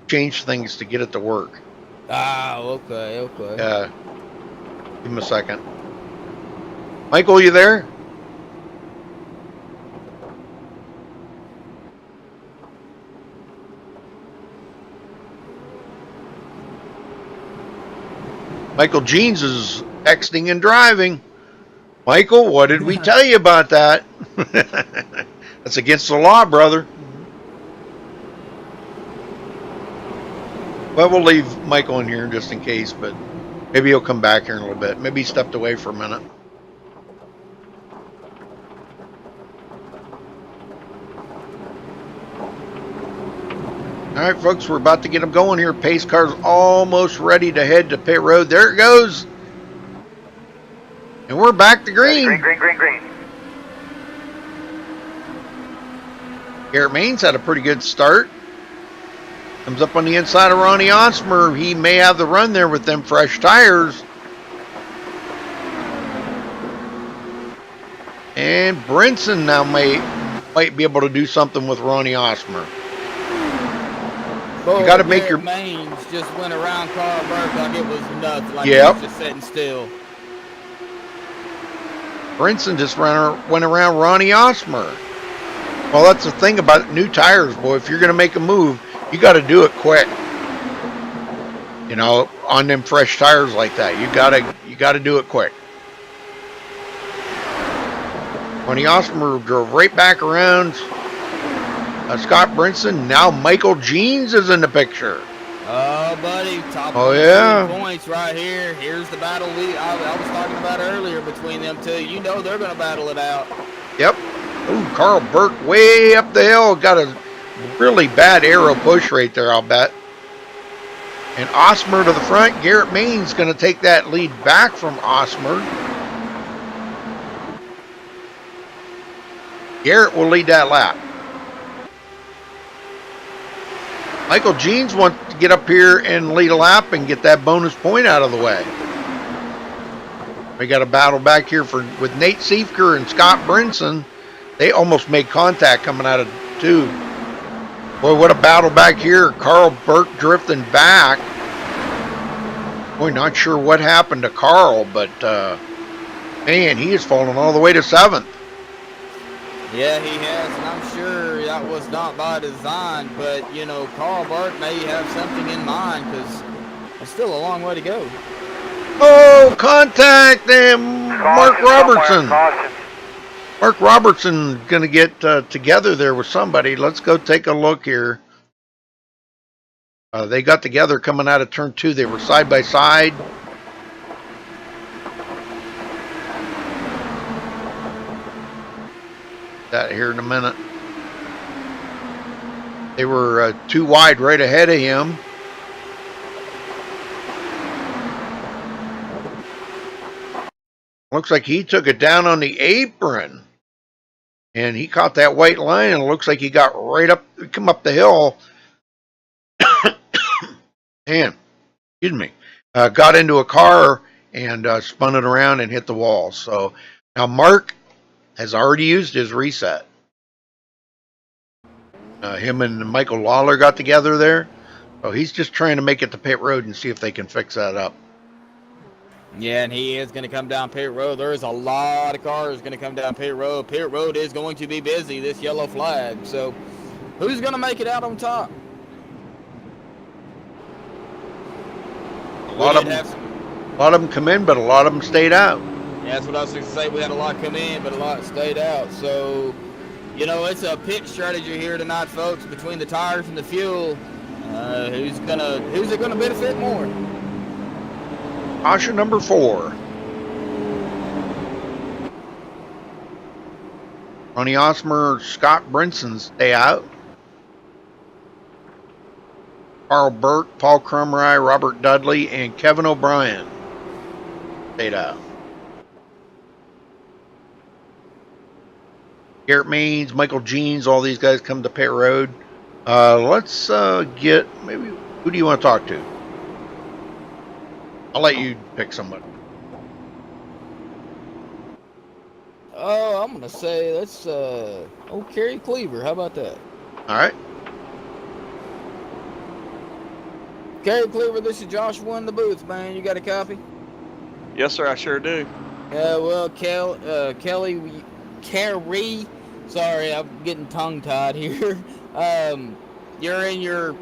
change things to get it to work. Ah, okay. Yeah. Give him a second. Michael, you there? Michael Jeans is texting and driving. Michael, what did we tell you about that? That's against the law, brother. Well, we'll leave Michael in here just in case, but maybe he'll come back here in a little bit. Maybe he stepped away for a minute. All right, folks, we're about to get them going here. Pace car's almost ready to head to pit road. There it goes. And we're back to green. Green. Garrett Maines had a pretty good start. Comes up on the inside of Ronnie Osmer. He may have the run there with them fresh tires. And Brinson now might be able to do something with Ronnie Osmer. Boy, you got to make your Maines just went around Carl Burke like it was nothing. Like Yep. he was just sitting still. Brinson just went around Ronnie Osmer. Well, that's the thing about new tires, boy. If you're going to make a move, you got to do it quick. You know, on them fresh tires like that, you got to do it quick. Ronnie Osmer drove right back around Scott Brinson. Now Michael Jeans is in the picture. Oh, buddy, top points right here. Here's the battle I was talking about earlier between them two. You know they're going to battle it out. Yep. Ooh, Carl Burke way up the hill. Got a really bad aero push right there, I'll bet. And Osmer to the front. Garrett Main's going to take that lead back from Osmer. Garrett will lead that lap. Michael Jeans wants to get up here and lead a lap and get that bonus point out of the way. We got a battle back here with Nate Siefker and Scott Brinson. They almost made contact coming out of two. Boy, what a battle back here. Carl Burke drifting back. Boy, not sure what happened to Carl, but man, he is falling all the way to 7th. Yeah, he has, and I'm sure that was not by design, but, you know, Carl Burke may have something in mind, because there's still a long way to go. Oh, contact them, Mark Robertson. Mark Robertson going to get together there with somebody. Let's go take a look here. They got together coming out of turn 2. They were side by side. That here in a minute. They were too wide right ahead of him. Looks like he took it down on the apron. And he caught that white line, and it looks like he got right up, come up the hill. And, excuse me, got into a car and spun it around and hit the wall. So now Mark has already used his reset. Him and Michael Lawler got together there. So he's just trying to make it to pit road and see if they can fix that up. Yeah, and he is going to come down pit road. There's a lot of cars going to come down pit road. Pit road is going to be busy, this yellow flag. So who's going to make it out on top? A lot of them come in, but a lot of them stayed out. Yeah, that's what I was going to say. We had a lot come in, but a lot stayed out. So, you know, it's a pit strategy here tonight, folks, between the tires and the fuel. Who's it going to benefit more? Caution number 4. Ronnie Osmer, Scott Brinson stay out. Carl Burke, Paul Crumry, Robert Dudley, and Kevin O'Brien stayed out. Garrett Maines, Michael Jeans, all these guys come to pit road. Let's get, maybe, who do you want to talk to? I'll let you pick somebody. Oh, I'm going to say, let's, Kerry Cleaver. How about that? All right. Kerry Cleaver, this is Joshua in the booth, man. You got a copy? Yes, sir, I sure do. Yeah, well, Kerry, sorry, I'm getting tongue-tied here. You're in your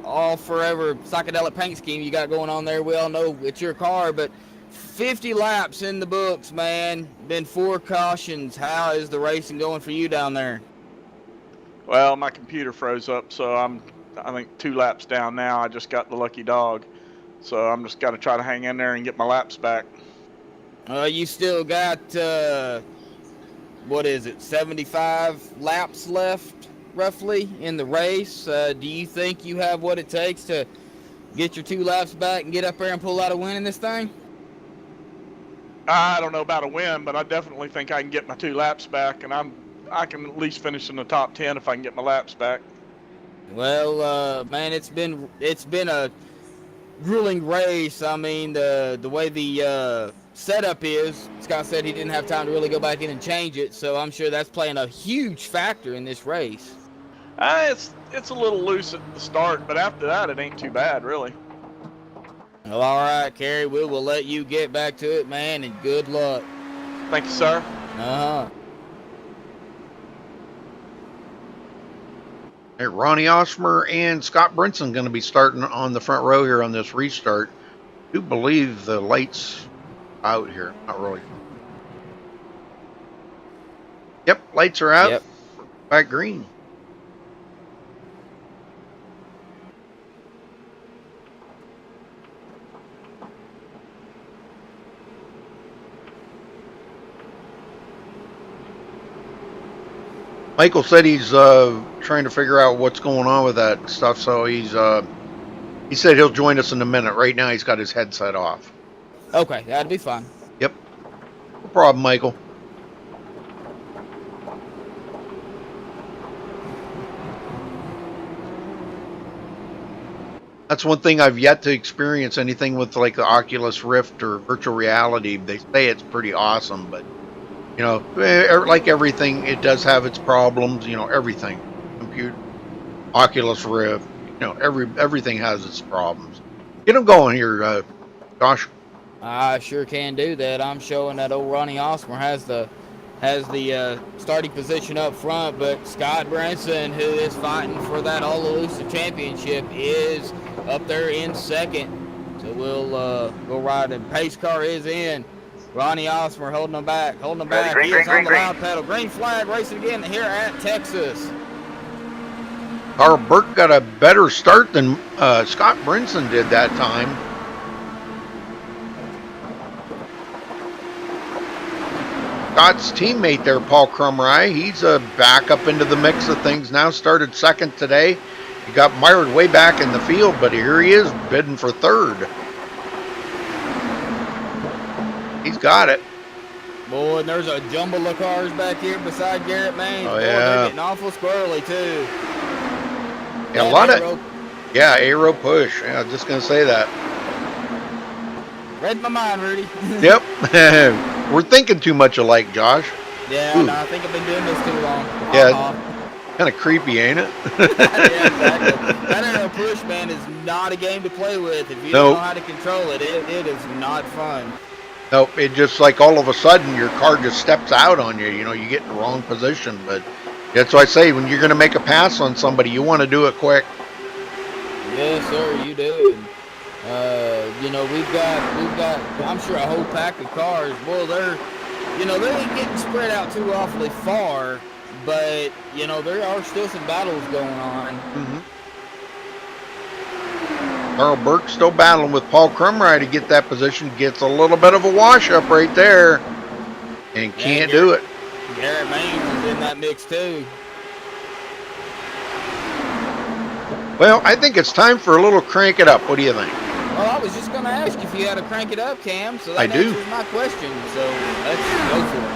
all-forever psychedelic paint scheme you got going on there. We all know it's your car, but 50 laps in the books, man. Been 4 cautions. How is the racing going for you down there? Well, my computer froze up, so I think 2 laps down now. I just got the lucky dog. So I'm just got to try to hang in there and get my laps back. You still got, what is it, 75 laps left, roughly, in the race. Do you think you have what it takes to get your 2 laps back and get up there and pull out a win in this thing? I don't know about a win, but I definitely think I can get my 2 laps back, and I can at least finish in the top 10 if I can get my laps back. Well, man, it's been a grueling race. I mean, the way the setup is, Scott said he didn't have time to really go back in and change it, so I'm sure that's playing a huge factor in this race. It's a little loose at the start, but after that, it ain't too bad, really. Well, all right, Kerry, we will let you get back to it, man, and good luck. Thank you, sir. Uh-huh. Hey, Ronnie Osmer and Scott Brinson going to be starting on the front row here on this restart. I do believe the lights out here. Not really. Yep, lights are out. Yep. Back green. Michael said he's trying to figure out what's going on with that stuff, so he said he'll join us in a minute. Right now, he's got his headset off. Okay, that'd be fine. Yep. No problem, Michael. That's one thing I've yet to experience anything with like the Oculus Rift or virtual reality. They say it's pretty awesome, but you know, like everything, it does have its problems. You know, everything, computer, Oculus Rift, you know, everything has its problems. Get them going here, Josh. I sure can do that. I'm showing that old Ronnie Osmer has the starting position up front, but Scott Branson, who is fighting for that all-elusive championship, is up there in second. So we'll go right, and pace car is in. Ronnie Osmer holding them back, Green, he is green, on the green. loud pedal. Green flag racing again here at Texas. Carl Burke got a better start than Scott Brinson did that time. Scott's teammate there, Paul Crumry, he's back up into the mix of things now. Started second today. He got mired way back in the field, but here he is bidding for third. He's got it. Boy, and there's a jumble of cars back here beside Garrett Maines. Oh, Boy, yeah. they're getting awful squirrely, too. Yeah, a lot of, yeah, aero push. Yeah, I was just going to say that. Read my mind, Rudy. Yep. We're thinking too much alike, Josh. Yeah, no, I think I've been doing this too long. Yeah, kind of creepy, ain't it? Yeah, exactly. That aero push, man, is not a game to play with. If you don't know how to control it, it is not fun. Nope, it just like all of a sudden your car just steps out on you. You know, you get in the wrong position. But that's why I say when you're going to make a pass on somebody, you want to do it quick. Yes, sir, you do. You know, we've got, I'm sure, a whole pack of cars. Well, they ain't getting spread out too awfully far, but, you know, there are still some battles going on. Mm-hmm. Carl Burke still battling with Paul Crumry to get that position. Gets a little bit of a wash up right there and can't do it. Garrett Maines is in that mix too. Well, I think it's time for a little crank it up. What do you think? Well, I was just going to ask if you had to crank it up, Cam, so that I do. answers my question. So let's go for it.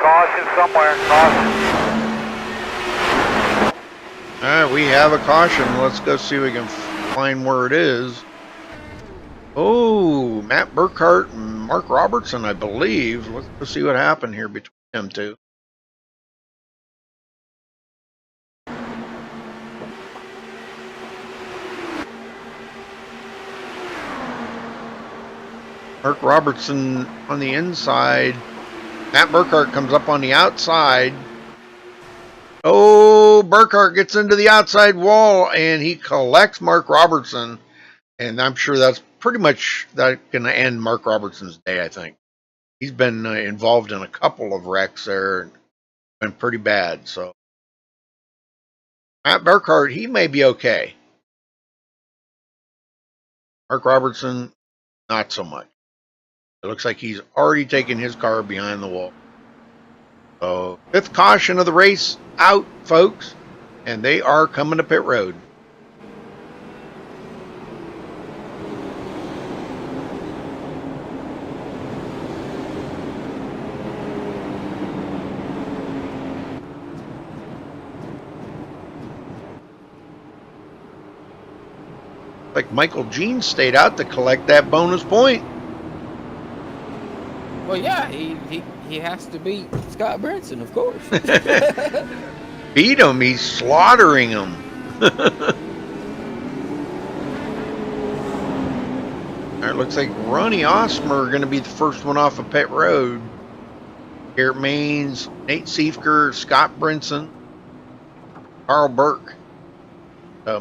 Caution somewhere. Caution. All right, we have a caution. Let's go see if we can find where it is. Oh, Matt Burkhart and Mark Robertson, I believe. Let's go see what happened here between them two. Mark Robertson on the inside. Matt Burkhart comes up on the outside. Oh, Burkhart gets into the outside wall and he collects Mark Robertson. And I'm sure that's pretty much going to end Mark Robertson's day, I think. He's been involved in a couple of wrecks there and been pretty bad. So Matt Burkhart, he may be okay. Mark Robertson, not so much. It looks like he's already taken his car behind the wall. So, 5th caution of the race out, folks. And they are coming to pit road. Like Michael Jean stayed out to collect that bonus point. Well, yeah, he has to beat Scott Brinson, of course. Beat him. He's slaughtering him. All right, looks like Ronnie Osmer are going to be the first one off of pit road. Garrett Maines, Nate Siefker, Scott Brinson, Carl Burke.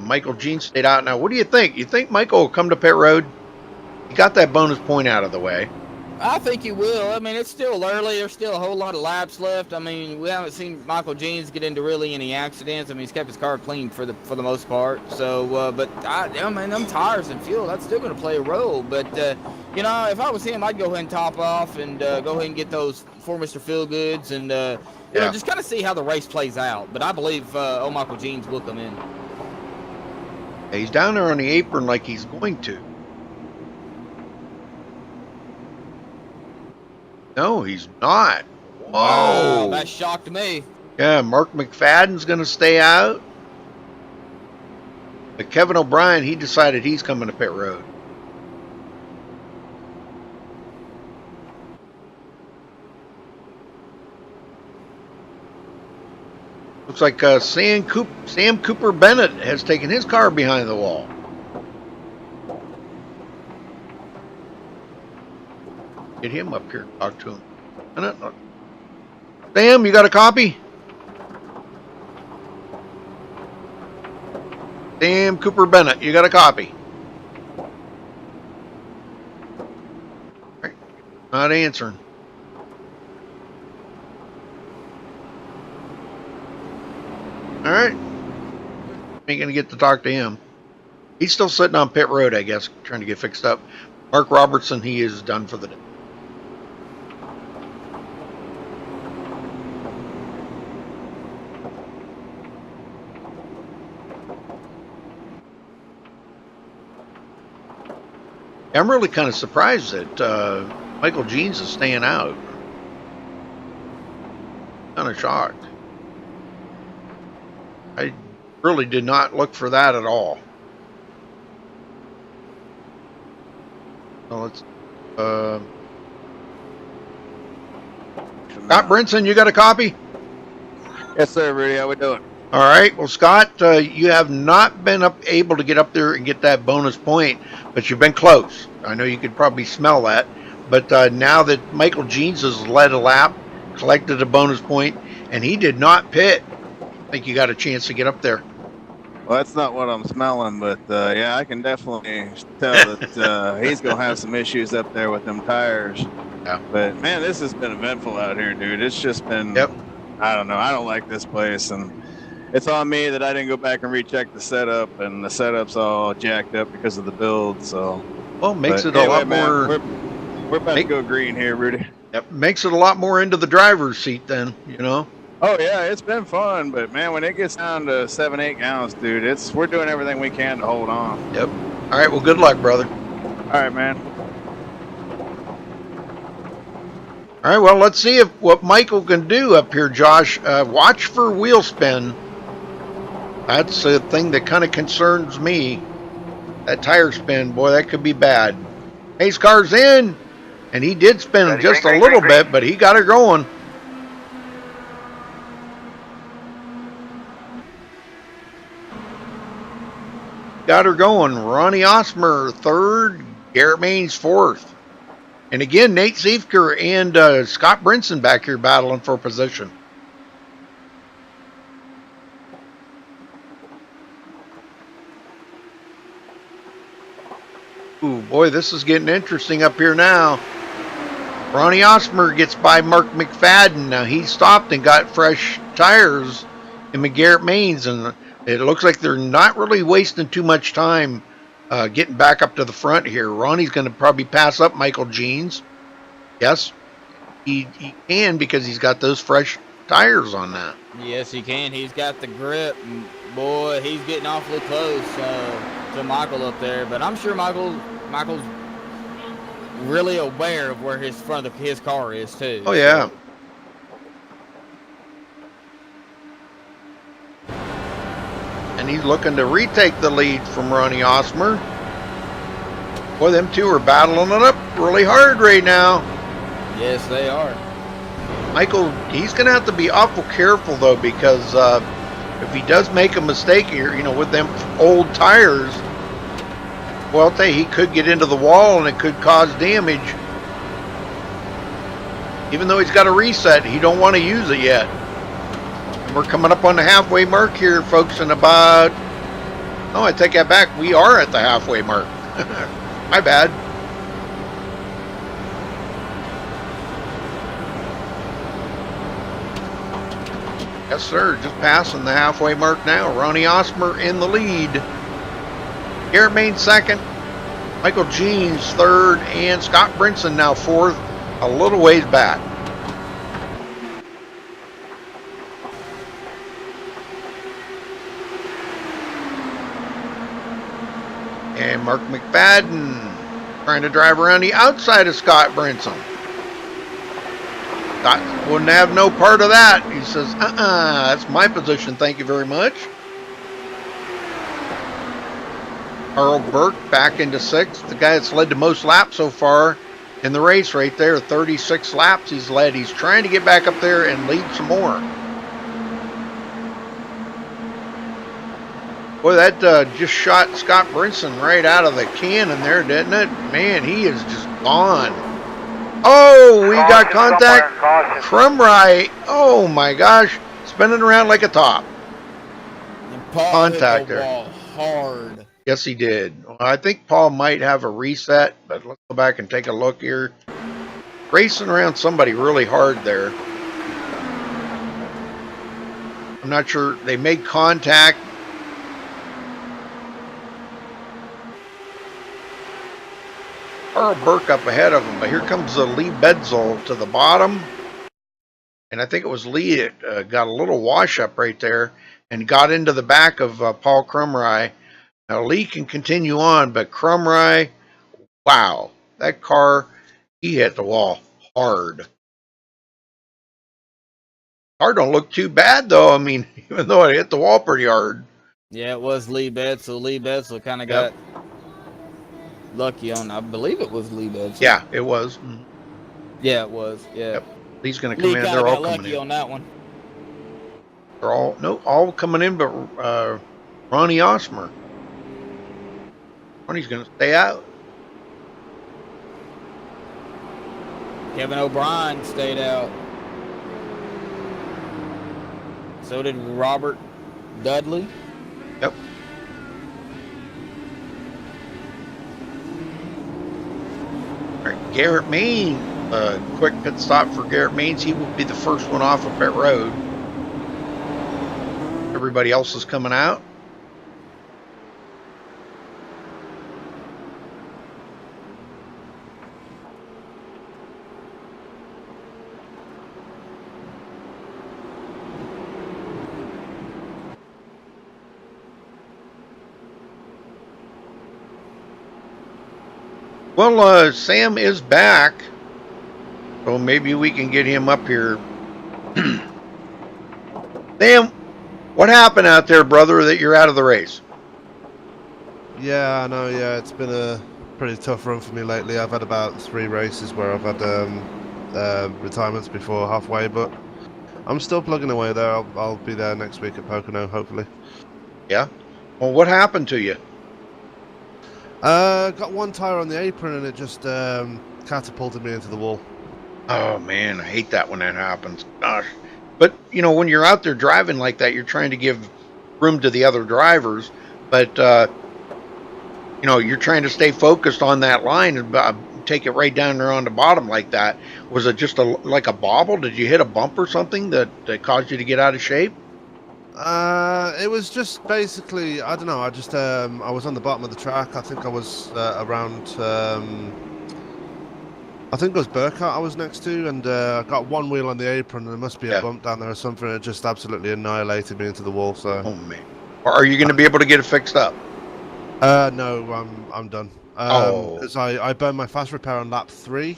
Michael Jean stayed out. Now, what do you think? You think Michael will come to pit road? He got that bonus point out of the way. I think he will. I mean, it's still early. There's still a whole lot of laps left. I mean, we haven't seen Michael Jeans get into really any accidents. I mean, he's kept his car clean for the most part. So, but I mean, them tires and fuel, that's still going to play a role. But, you know, if I was him, I'd go ahead and top off and go ahead and get those for Mr. Feelgoods and, you know, just kind of see how the race plays out. But I believe old Michael Jeans will come in. He's down there on the apron like he's going to. No, he's not. Whoa. Wow, that shocked me. Yeah, Mark McFadden's going to stay out. But Kevin O'Brien, he decided he's coming to pit road. Looks like Sam Cooper Bennett has taken his car behind the wall. Get him up here and talk to him. Sam, you got a copy? Sam Cooper Bennett, you got a copy? Right. Not answering. All right. Ain't gonna get to talk to him. He's still sitting on pit road, I guess, trying to get fixed up. Mark Robertson, he is done for the day. I'm really kind of surprised that Michael Jeans is staying out. Kind of shocked. I really did not look for that at all. So let's. Scott Brinson, you got a copy? Yes, sir, Rudy. How we doing? All right. Well, Scott, you have not been able to get up there and get that bonus point, but you've been close. I know you could probably smell that. But now that Michael Jeans has led a lap, collected a bonus point, and he did not pit, I think you got a chance to get up there. Well, that's not what I'm smelling, but yeah, I can definitely tell that he's going to have some issues up there with them tires. Yeah. But, man, this has been eventful out here, dude. It's just been, I don't know. I don't like this place, and it's on me that I didn't go back and recheck the setup, and the setup's all jacked up because of the build. So, well, makes it a lot more. We're about to go green here, Rudy. Yep, makes it a lot more into the driver's seat then, you know. Oh yeah, it's been fun, but man, when it gets down to 7-8 gallons, dude, we're doing everything we can to hold on. Yep. All right. Well, good luck, brother. All right, man. All right. Well, let's see what Michael can do up here, Josh. Watch for wheel spin. That's the thing that kind of concerns me. That tire spin, boy, that could be bad. Pace car's in, and he did spin just a little bit, but he got her going. Got her going. Ronnie Osmer third, Garrett Maines fourth. And again, Nate Ziefker and Scott Brinson back here battling for position. Ooh, boy, this is getting interesting up here now. Ronnie Osmer gets by Mark McFadden. Now he stopped and got fresh tires in McGarrett Maines, and it looks like they're not really wasting too much time getting back up to the front here. Ronnie's going to probably pass up Michael Jeans. Yes, he can, because he's got those fresh tires on that. Yes, he can. He's got the grip. Boy, he's getting awfully close to Michael up there. But I'm sure Michael's really aware of where his front of his car is too. Oh yeah. And he's looking to retake the lead from Ronnie Osmer. Boy, them two are battling it up really hard right now. Yes, they are. Michael, he's going to have to be awful careful, though, because if he does make a mistake here, you know, with them old tires, well, he could get into the wall and it could cause damage. Even though he's got a reset, he don't want to use it yet. And we're coming up on the halfway mark here, folks, in about... Oh, I take that back. We are at the halfway mark. My bad. Yes, sir. Just passing the halfway mark now. Ronnie Osmer in the lead. Garrett Maines second. Michael Jeans third. And Scott Brinson now fourth. A little ways back. And Mark McFadden trying to drive around the outside of Scott Brinson. Scott wouldn't have no part of that. He says, that's my position, thank you very much. Carl Burke back into sixth. The guy that's led the most laps so far in the race right there. 36 laps he's led. He's trying to get back up there and lead some more. Boy, that just shot Scott Brinson right out of the cannon there, didn't it? Man, he is just gone. Oh, we got contact. Crumry. Oh my gosh, spinning around like a top. Contact there. Hard. Yes, he did. Well, I think Paul might have a reset, but let's go back and take a look here. Racing around somebody really hard there. I'm not sure. They made contact. Carl Burke up ahead of him, but here comes Lee Bedsole to the bottom. And I think it was Lee that got a little wash up right there and got into the back of Paul Crumry. Now Lee can continue on, but Crumry, wow, that car, he hit the wall hard. Car don't look too bad though. I mean, even though it hit the wall pretty hard. Yeah, it was Lee Bedsole. Lee Bedsole kind of got lucky on, I believe it was Lee Bedsole. Yeah, it was. Yeah, it was. Yeah. Yep. Lee's going to come in. They're all coming in. On that one. They're all coming in, but Ronnie Osmer. Ronnie's going to stay out. Kevin O'Brien stayed out. So did Robert Dudley. Yep. All right, Garrett Maines. Quick pit stop for Garrett Maines. He will be the first one off of pit road. Everybody else is coming out. Well, Sam is back. So maybe we can get him up here. Sam, What happened out there, brother, that you're out of the race? Yeah, I know. Yeah, it's been a pretty tough run for me lately. I've had about 3 races where I've had retirements before halfway, but I'm still plugging away there. I'll be there next week at Pocono, hopefully. Yeah. Well, what happened to you? Got one tire on the apron and it just catapulted me into the wall. Oh man, I hate that when that happens. Gosh. But you know, when you're out there driving like that, you're trying to give room to the other drivers, but you know, you're trying to stay focused on that line and take it right down there on the bottom like that. Was it just like a bobble? Did you hit a bump or something that caused you to get out of shape? It was just basically, I don't know. I just I was on the bottom of the track. I think I was around. I think it was Burkhardt I was next to, and I got one wheel on the apron, and there must be a bump down there or something. It just absolutely annihilated me into the wall. So. Oh man. Are you going to be able to get it fixed up? No, I'm done. Oh. Because I burned my fast repair on lap 3.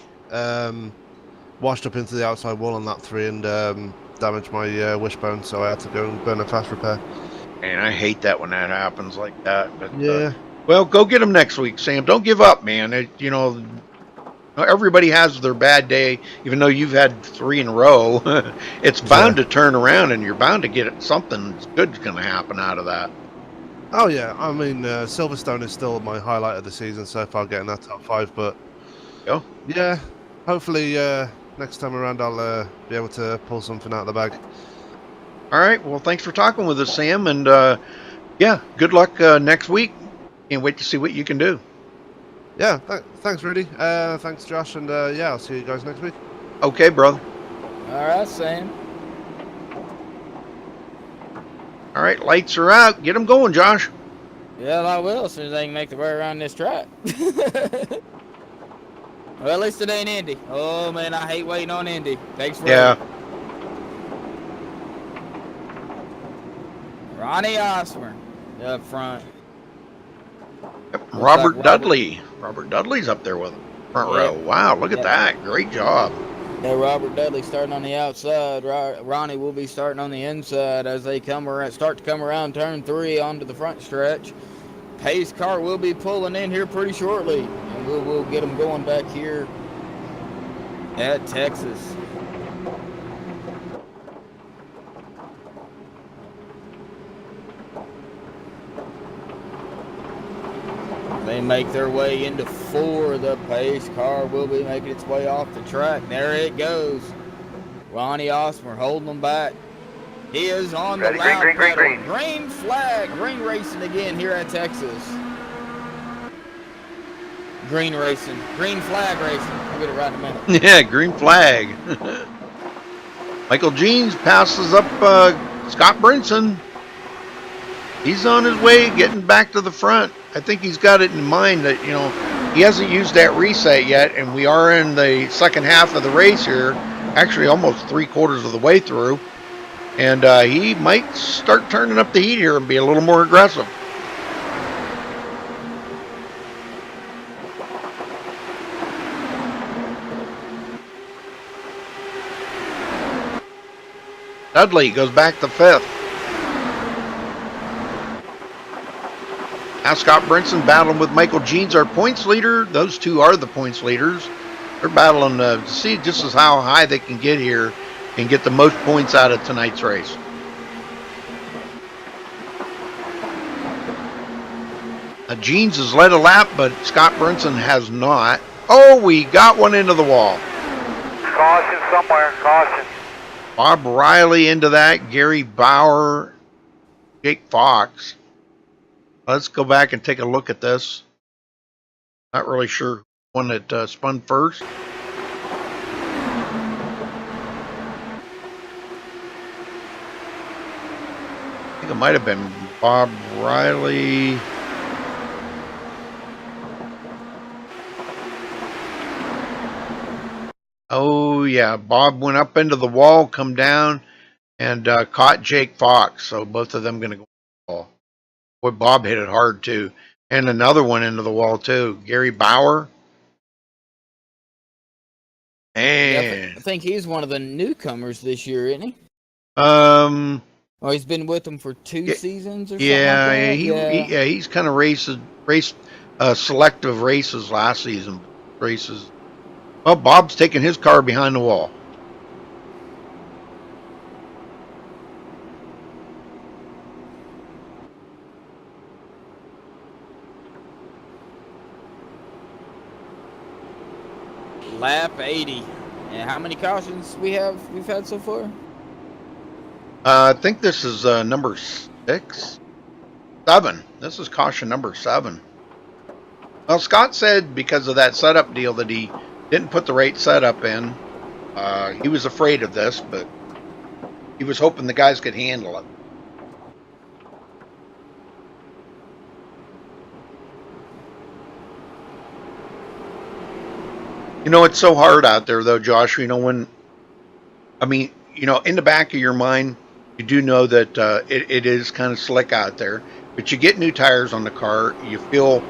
Washed up into the outside wall on lap 3 and damaged my wishbone, so I had to go and burn a fast repair. And I hate that when that happens like that. But yeah. Well, go get them next week, Sam. Don't give up, man. You know, everybody has their bad day, even though you've had 3 in a row. It's bound to turn around, and you're bound to get something good's going to happen out of that. Oh yeah, I mean Silverstone is still my highlight of the season so far, getting that top 5. But yeah, hopefully next time around I'll be able to pull something out of the bag. All right. Well, thanks for talking with us, Sam, and yeah, good luck next week. Can't wait to see what you can do. Yeah, thanks, Rudy. Thanks, Josh, and yeah, I'll see you guys next week. Okay, brother. All right, Sam. All right, lights are out. Get them going, Josh. Yeah, I will as soon as they can make the way around this track. Well, at least it ain't Indy. Oh, man, I hate waiting on Indy. Thanks for Ronnie Osborne up front. Yep. Robert Dudley. Robert Dudley's up there with him. Front row. Wow, look at that. Great job. Yeah, Robert Dudley starting on the outside. Ronnie will be starting on the inside as they start to come around turn 3 onto the front stretch. Pace car will be pulling in here pretty shortly, and we'll get them going back here at Texas. They make their way into 4. The pace car will be making its way off the track. There it goes. Ronnie Osmer holding them back. He is on the loud pedal. Green flag. Green racing again here at Texas. Green racing. Green flag racing. I'll get it right in a minute. Yeah, green flag. Michael Jeans passes up Scott Brinson. He's on his way getting back to the front. I think he's got it in mind that, you know, he hasn't used that reset yet, and we are in the second half of the race here, actually almost 3/4 of the way through, and he might start turning up the heat here and be a little more aggressive. Dudley goes back to 5th. Now Scott Brinson battling with Michael Jeans, our points leader. Those two are the points leaders. They're battling to see just as how high they can get here and get the most points out of tonight's race. Jeans has led a lap, but Scott Brinson has not. Oh, we got one into the wall. Caution somewhere, caution. Bob Riley into that. Gary Bauer, Jake Fox. Let's go back and take a look at this. Not really sure one that spun first. I think it might have been Bob Riley. Oh yeah, Bob went up into the wall, come down, and caught Jake Fox. So both of them going to go into the wall. Boy, Bob hit it hard too. And another one into the wall too. Gary Bauer. And yeah, I think he's one of the newcomers this year, isn't he? Oh, he's been with them for 2 seasons or something Yeah, like that? he's kind of raced selective races last season. Races. Well, Bob's taking his car behind the wall. Lap 80. And how many cautions we've had so far? I think this is number 7. This is caution number 7. Well, Scott said because of that setup deal that he didn't put the right setup in. He was afraid of this, but he was hoping the guys could handle it. You know, it's so hard out there, though, Josh. You know, in the back of your mind, you do know that it is kind of slick out there. But you get new tires on the car. You feel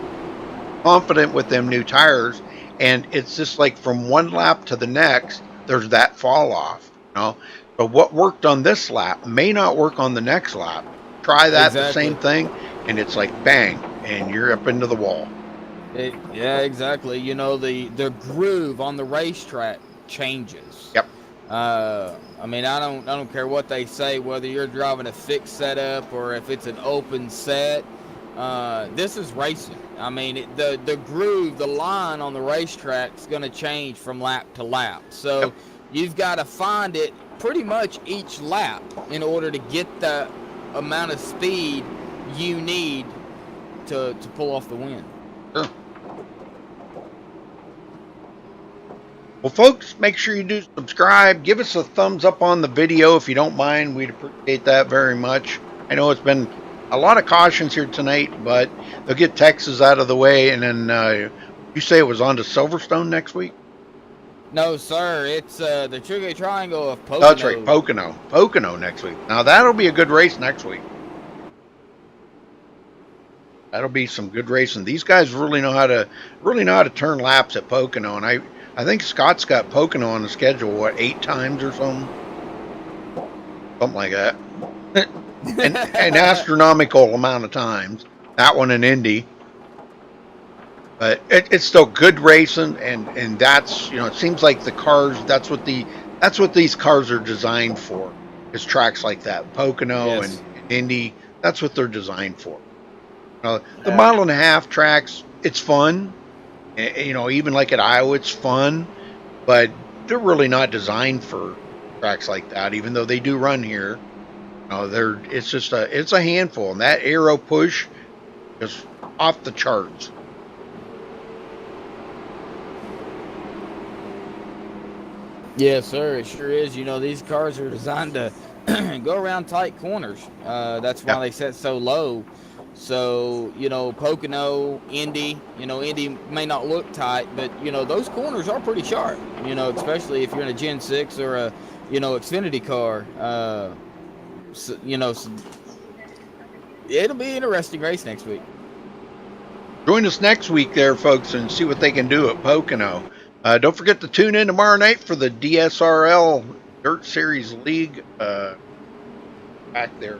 confident with them new tires. And it's just like from one lap to the next, there's that fall off. You know? But what worked on this lap may not work on the next lap. Try that, the same thing, and it's like bang, and you're up into the wall. Yeah, exactly. You know, the groove on the racetrack changes. Yep. I mean, I don't care what they say, whether you're driving a fixed setup or if it's an open set. This is racing. I mean, the groove, the line on the racetrack is going to change from lap to lap. So you've got to find it pretty much each lap in order to get the amount of speed you need to pull off the win. Sure. Well, folks, make sure you do subscribe. Give us a thumbs up on the video if you don't mind. We'd appreciate that very much. I know it's been a lot of cautions here tonight, but they'll get Texas out of the way. And then you say it was on to Silverstone next week? No, sir. It's the Trigger Triangle of Pocono. That's right, Pocono. Pocono next week. Now, that'll be a good race next week. That'll be some good racing. These guys really know how to turn laps at Pocono, and I think Scott's got Pocono on the schedule, 8 times or something? Something like that. An astronomical amount of times. That one in Indy. But it's still good racing, and that's, it seems like the cars, that's what these cars are designed for, is tracks like that. Pocono and Indy, that's what they're designed for. The mile and a half tracks, it's fun. Even like at Iowa, it's fun, but they're really not designed for tracks like that. Even though they do run here, it's a handful, and that aero push is off the charts. Yes, sir. It sure is. These cars are designed to go around tight corners. That's why they set so low. So, Pocono, Indy, Indy may not look tight, but, those corners are pretty sharp, especially if you're in a Gen 6 or a, Xfinity car. So, it'll be an interesting race next week. Join us next week there, folks, and see what they can do at Pocono. Don't forget to tune in tomorrow night for the DSRL Dirt Series League back there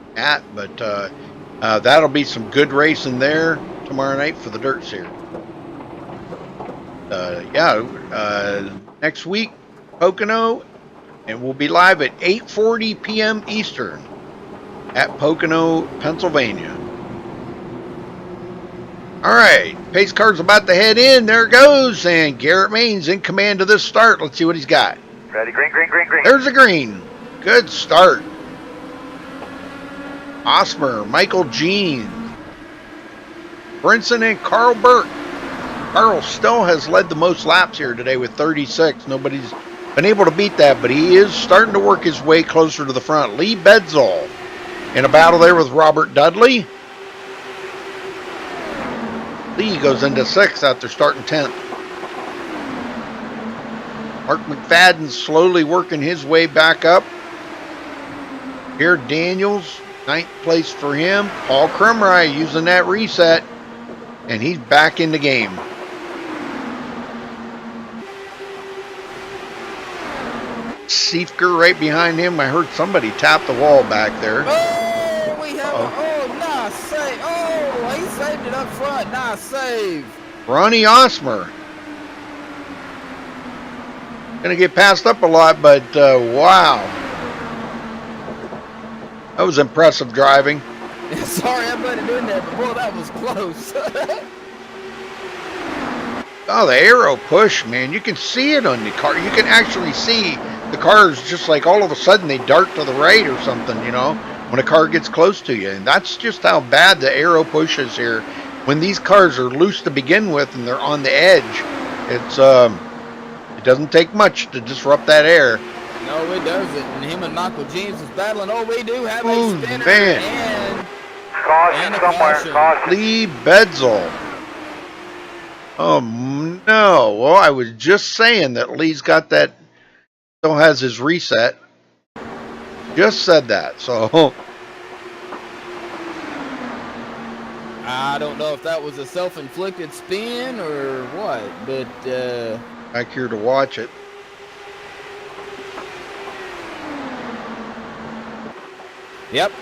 but that'll be some good racing there tomorrow night for the Dirt Series. Next week, Pocono, and we'll be live at 8:40 p.m. Eastern at Pocono, Pennsylvania. All right, pace car's about to head in. There it goes, and Garrett Main's in command of this start. Let's see what he's got. Ready, green, green, green, green. There's a green. Good start. Osmer, Michael Jean, Brinson, and Carl Burke. Carl still has led the most laps here today with 36. Nobody's been able to beat that, but he is starting to work his way closer to the front. Lee Bedsall in a battle there with Robert Dudley. Lee goes into 6th after starting 10th. Mark McFadden slowly working his way back up. Here, Daniels, 9th place for him. Paul Krumrye using that reset, and he's back in the game. Seifker right behind him. I heard somebody tap the wall back there. Oh, we have nice save. Oh, he saved it up front. Nice save. Ronnie Osmer. Gonna get passed up a lot, but wow. That was impressive driving. Sorry, I'm going to do that, but boy, that was close. Oh, the aero push, man. You can see it on the car. You can actually see the cars just like all of a sudden they dart to the right or something, you know, when a car gets close to you. And that's just how bad the aero push is here. When these cars are loose to begin with and they're on the edge, it doesn't take much to disrupt that air. No, it doesn't. And him and Michael James is battling. Oh, we do have a spinner. Man. And Caution somewhere. Caution. Lee Bedsel. Oh, no. Well, I was just saying that Lee's got that, still has his reset. Just said that, so. I don't know if that was a self-inflicted spin or what, but back here to watch it. Yep.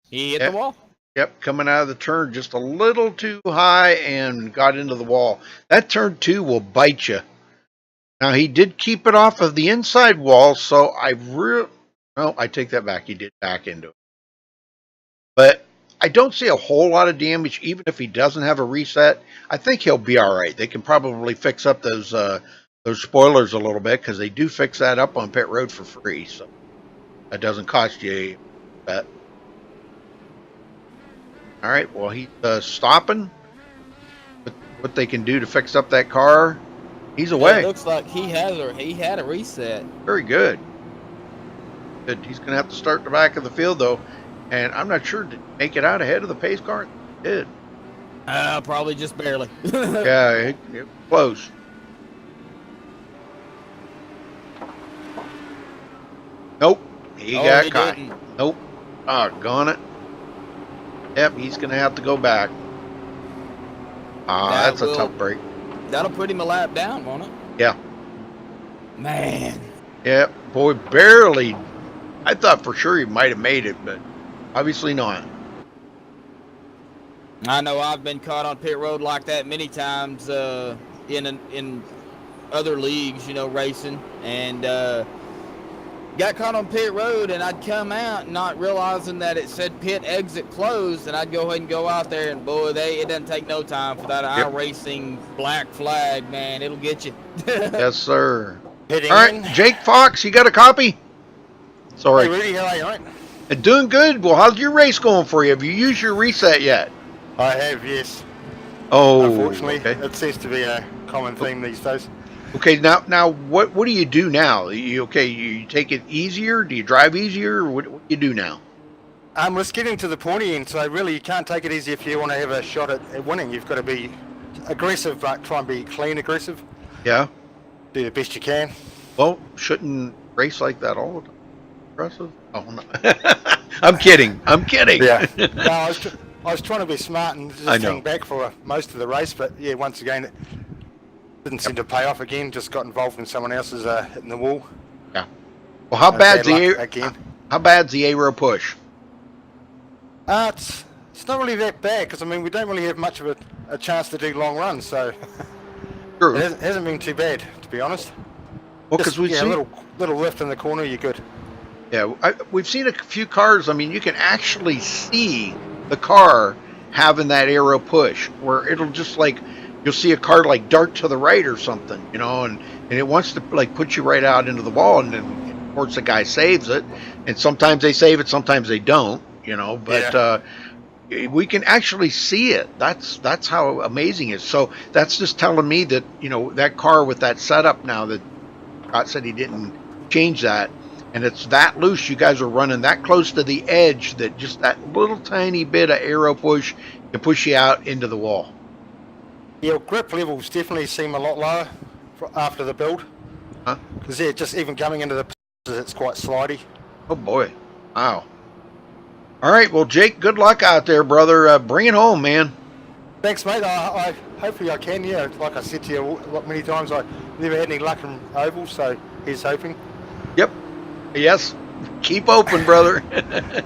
He hit the wall. Yep, coming out of the turn just a little too high and got into the wall. That turn 2 will bite you. Now, he did keep it off of the inside wall, so I take that back. He did back into it. But I don't see a whole lot of damage, even if he doesn't have a reset. I think he'll be all right. They can probably fix up those spoilers a little bit, because they do fix that up on pit road for free. So that doesn't cost you a bet. All right, well, he's stopping. What they can do to fix up that car, he's away. It looks like he had a reset. Very good. Good. He's going to have to start the back of the field, though. And I'm not sure, did he make it out ahead of the pace car? He did. Probably just barely. Yeah, it was close. Nope. He got caught. Didn't. Nope. Gone it. Yep, he's going to have to go back. That's a tough break. That'll put him a lap down, won't it? Yeah. Man. Yep, boy, barely. I thought for sure he might have made it, but obviously not. I know I've been caught on pit road like that many times in other leagues, you know, racing, and got caught on pit road, and I'd come out not realizing that it said pit exit closed, and I'd go ahead and go out there, and boy, it doesn't take no time for that iRacing black flag, man. It'll get you. Yes, sir. Hitting all right, in. Jake Fox, you got a copy? Sorry. Hey, Rudy, how are you? All right? Doing good. Well, how's your race going for you? Have you used your reset yet? I have, yes. Oh, unfortunately, okay. It seems to be a common theme these days. Okay, now what do you do now? You take it easier? Do you drive easier? Or what do you do now? It's getting to the pointy end, so really you can't take it easy if you want to have a shot at winning. You've got to be aggressive, but try and be clean aggressive. Yeah. Do the best you can. Well, shouldn't race like that all the time. Aggressive? Oh, no. I'm kidding. Yeah. No, I was trying to be smart and just hang back for most of the race, but yeah, once again, it didn't seem to pay off again. Just got involved in someone else's hitting the wall. Yeah. Well, how bad's the aero push? It's not really that bad, because I mean we don't really have much of a chance to do long runs, so True. It hasn't been too bad, to be honest. Well, because we've seen a little lift in the corner, you're good. Yeah, we've seen a few cars. I mean, you can actually see the car having that aero push, where it'll just like, you'll see a car like dart to the right or something, you know, and it wants to like put you right out into the wall, and then of course the guy saves it, and sometimes they save it, sometimes they don't, you know, but we can actually see it. That's how amazing it is. So that's just telling me that, you know, that car with that setup now, that Scott said he didn't change that, and it's that loose, you guys are running that close to the edge that just that little tiny bit of aero push can push you out into the wall. Yeah, grip levels definitely seem a lot lower after the build. Huh? Because just even coming into the passes, it's quite slidey. Oh boy. Wow. All right, well, Jake, good luck out there, brother. Bring it home, man. Thanks, mate. I hopefully I can. Yeah, like I said to you many times, I never had any luck in ovals, so he's hoping. Yep. Yes. Keep open, brother.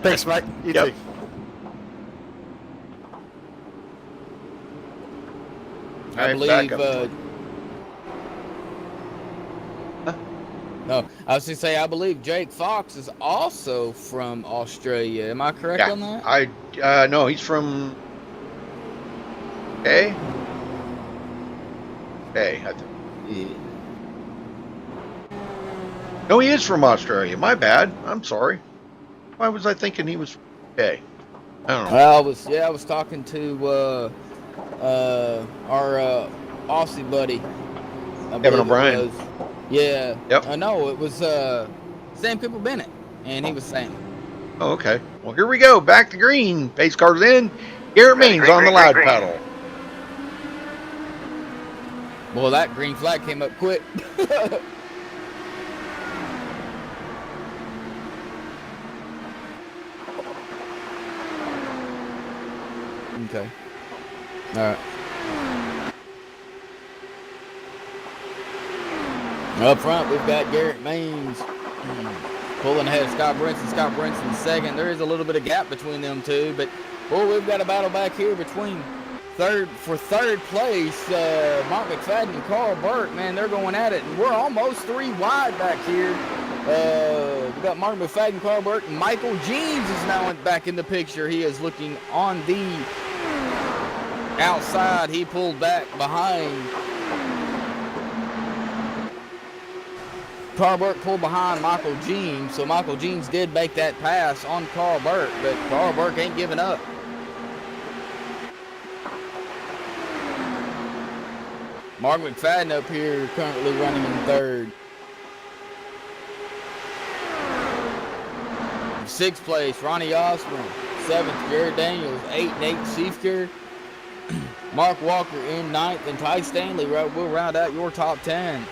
Thanks, mate. You Yep. too. I All right, back believe. up. No, I was going to say, I believe Jake Fox is also from Australia. Am I correct on that? No, he's from. Hey, I think. Yeah. No, he is from Australia. My bad. I'm sorry. Why was I thinking he was? Okay. I don't know. Well, I was talking to our Aussie buddy. Kevin O'Brien. Yeah. Yep. No, it was Sam Cooper Bennett, and he was saying. Oh, okay. Well, here we go. Back to green. Pace car's in. Garrett Means on the loud pedal. Well, that green flag came up quick. Okay. All right. Up front, we've got Garrett Means pulling ahead of Scott Brinson. Scott Brinson second. There is a little bit of gap between them two, but we've got a battle back here between third place. Mark McFadden and Carl Burke, man, they're going at it, and we're almost 3 wide back here. We got Mark McFadden, Carl Burke. Michael Jeans is now back in the picture. He is looking on the outside. He pulled back behind. Carl Burke pulled behind Michael Jeans, so Michael Jeans did make that pass on Carl Burke, but Carl Burke ain't giving up. Mark McFadden up here currently running in third. 6th place, Ronnie Osborne. 7th, Jared Daniels. 8th, Nate Seifker. Mark Walker in 9th, and Ty Stanley will round out your top 10.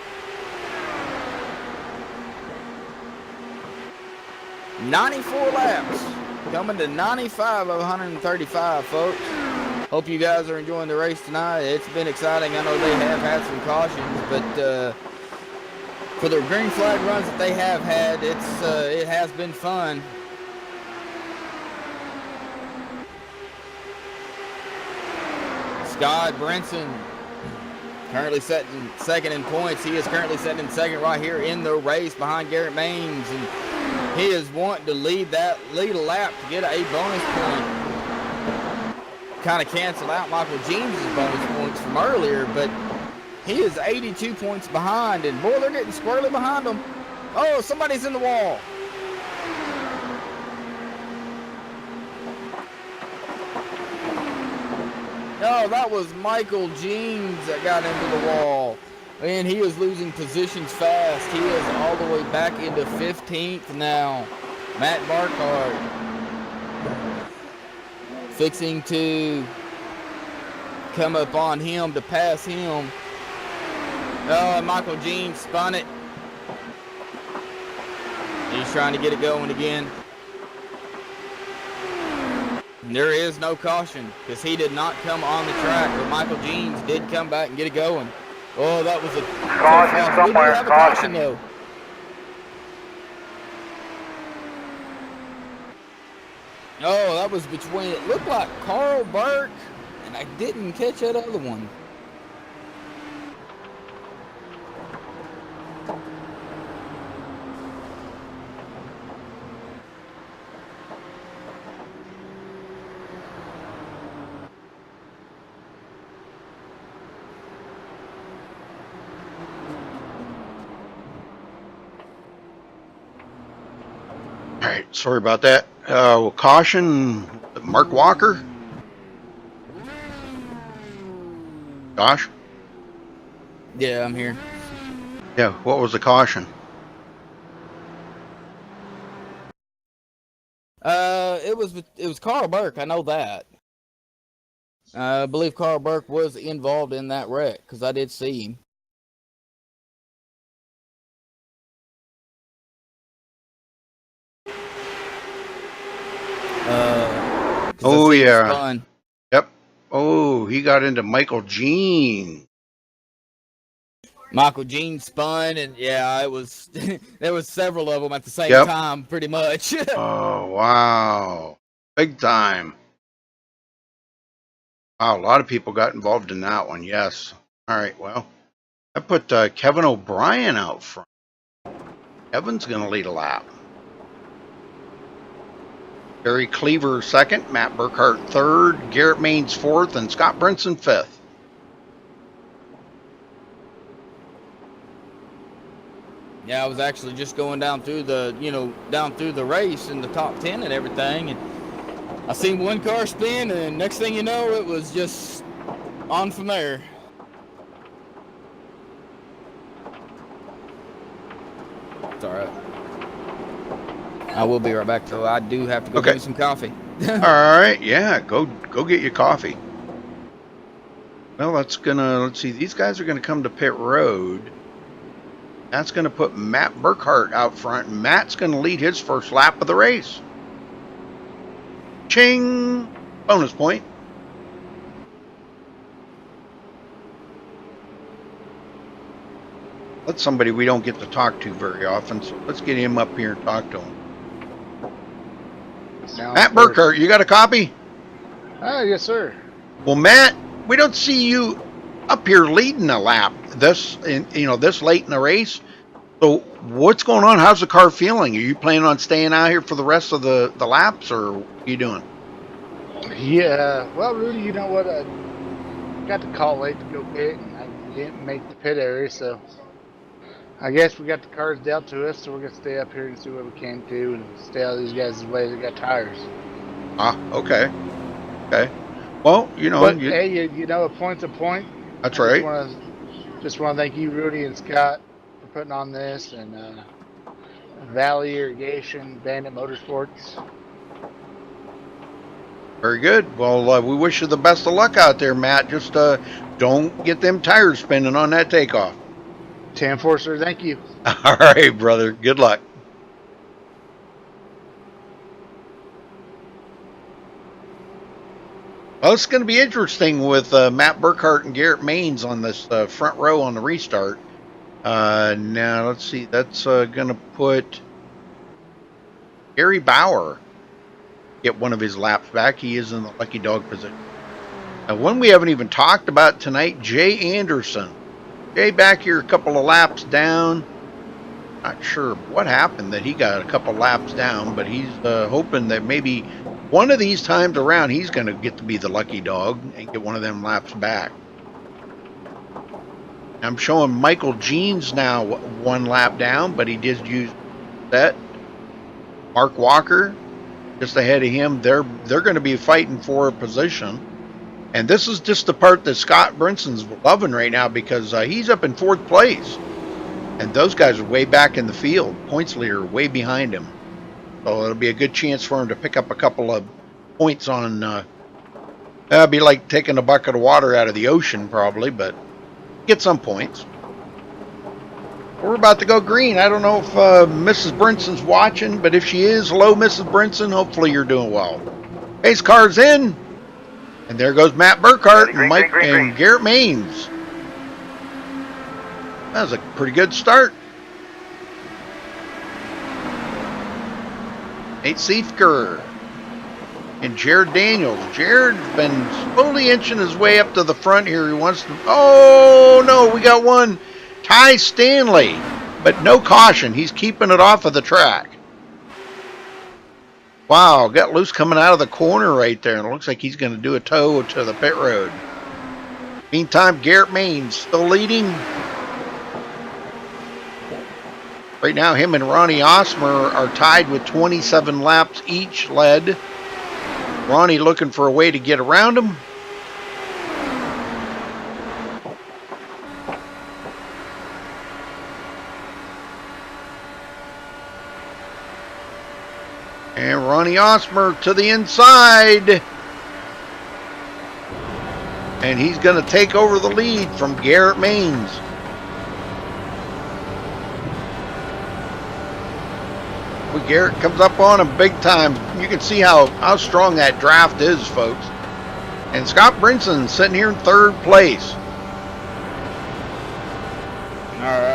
94 laps, coming to 95 of 135, folks. Hope you guys are enjoying the race tonight. It's been exciting. I know they have had some cautions, but for the green flag runs that they have had, it has been fun. Scott Brinson currently setting second in points. He is currently setting in second right here in the race behind Garrett Maines, and he is wanting to lead a lap to get a bonus point. Kind of cancel out Michael Jeans' bonus points from earlier, but he is 82 points behind, and boy, they're getting squarely behind him. Oh, somebody's in the wall. No, that was Michael Jeans that got into the wall. And he is losing positions fast. He is all the way back into 15th now. Matt Barkard fixing to come up on him to pass him. Oh, and Michael Jeans spun it. He's trying to get it going again. There is no caution because he did not come on the track, but Michael Jeans did come back and get it going. Oh, that was a caution somewhere. Have a caution though. Oh, that was between. It looked like Carl Burke, and I didn't catch that other one. All right, sorry about that. Caution, Mark Walker. Josh? Yeah, I'm here. Yeah, what was the caution? It was Carl Burke. I know that. I believe Carl Burke was involved in that wreck because I did see him. Oh yeah. Yep. Oh, he got into Michael Jean. Michael Jean spun, and yeah, it was there was several of them at the same time, pretty much. Oh, wow. Big time. Wow, a lot of people got involved in that one, yes. All right, well, I put Kevin O'Brien out front. Kevin's going to lead a lap. Barry Cleaver second, Matt Burkhart third, Garrett Maines fourth, and Scott Brinson fifth. Yeah, I was actually just going down through the, down through the race in the top 10 and everything, and I seen one car spin, and next thing you know, it was just on from there. It's all right. I will be right back, though. I do have to go get me some coffee. All right, yeah, go get your coffee. Well, that's gonna, let's see, these guys are gonna come to pit road. That's gonna put Matt Burkhart out front. Matt's gonna lead his first lap of the race. Ching! Bonus point. That's somebody we don't get to talk to very often, so let's get him up here and talk to him. Matt Burkhart, you got a copy? Yes, sir. Well, Matt, we don't see you up here leading a lap this late in the race. So what's going on? How's the car feeling? Are you planning on staying out here for the rest of the laps, or what are you doing? Yeah, well, Rudy, you know what? I got the call late to go pit, and I didn't make the pit area, so I guess we got the cars dealt to us, so we're going to stay up here and see what we can do and stay out of these guys' way that got tires. Ah, okay. Okay. Well, hey, a point's a point. That's right. Just want to thank you, Rudy and Scott, for putting on this, and Valley Irrigation, Bandit Motorsports. Very good. Well, we wish you the best of luck out there, Matt. Just don't get them tires spinning on that takeoff. 10-4, sir. Thank you. All right, brother. Good luck. Well, it's going to be interesting with Matt Burkhart and Garrett Maines on this front row on the restart. Now, let's see. That's going to put Gary Bauer get one of his laps back. He is in the lucky dog position. Now, one we haven't even talked about tonight, Jay Anderson. Jay back here a couple of laps down. Not sure what happened that he got a couple laps down, but he's hoping that maybe one of these times around he's going to get to be the lucky dog and get one of them laps back. I'm showing Michael Jeans now one lap down, but he did use that. Mark Walker just ahead of him. They're going to be fighting for a position. And this is just the part that Scott Brinson's loving right now, because he's up in 4th place. And those guys are way back in the field. Points leader way behind him. So it'll be a good chance for him to pick up a couple of points on... that'd be like taking a bucket of water out of the ocean probably, but get some points. We're about to go green. I don't know if Mrs. Brinson's watching, but if she is, hello, Mrs. Brinson. Hopefully you're doing well. Pace car's in. And there goes Matt Burkhart and Garrett Maines. That was a pretty good start. Nate Seifker and Jared Daniels. Jared's been slowly inching his way up to the front here. He wants to... Oh, no, we got one. Ty Stanley, but no caution. He's keeping it off of the track. Wow, got loose coming out of the corner right there, and it looks like he's going to do a tow to the pit road. Meantime, Garrett Maines still leading. Right now, him and Ronnie Osmer are tied with 27 laps each led. Ronnie looking for a way to get around him. And Ronnie Osmer to the inside. And he's going to take over the lead from Garrett Maines. When Garrett comes up on him big time, you can see how strong that draft is, folks. And Scott Brinson sitting here in 3rd place.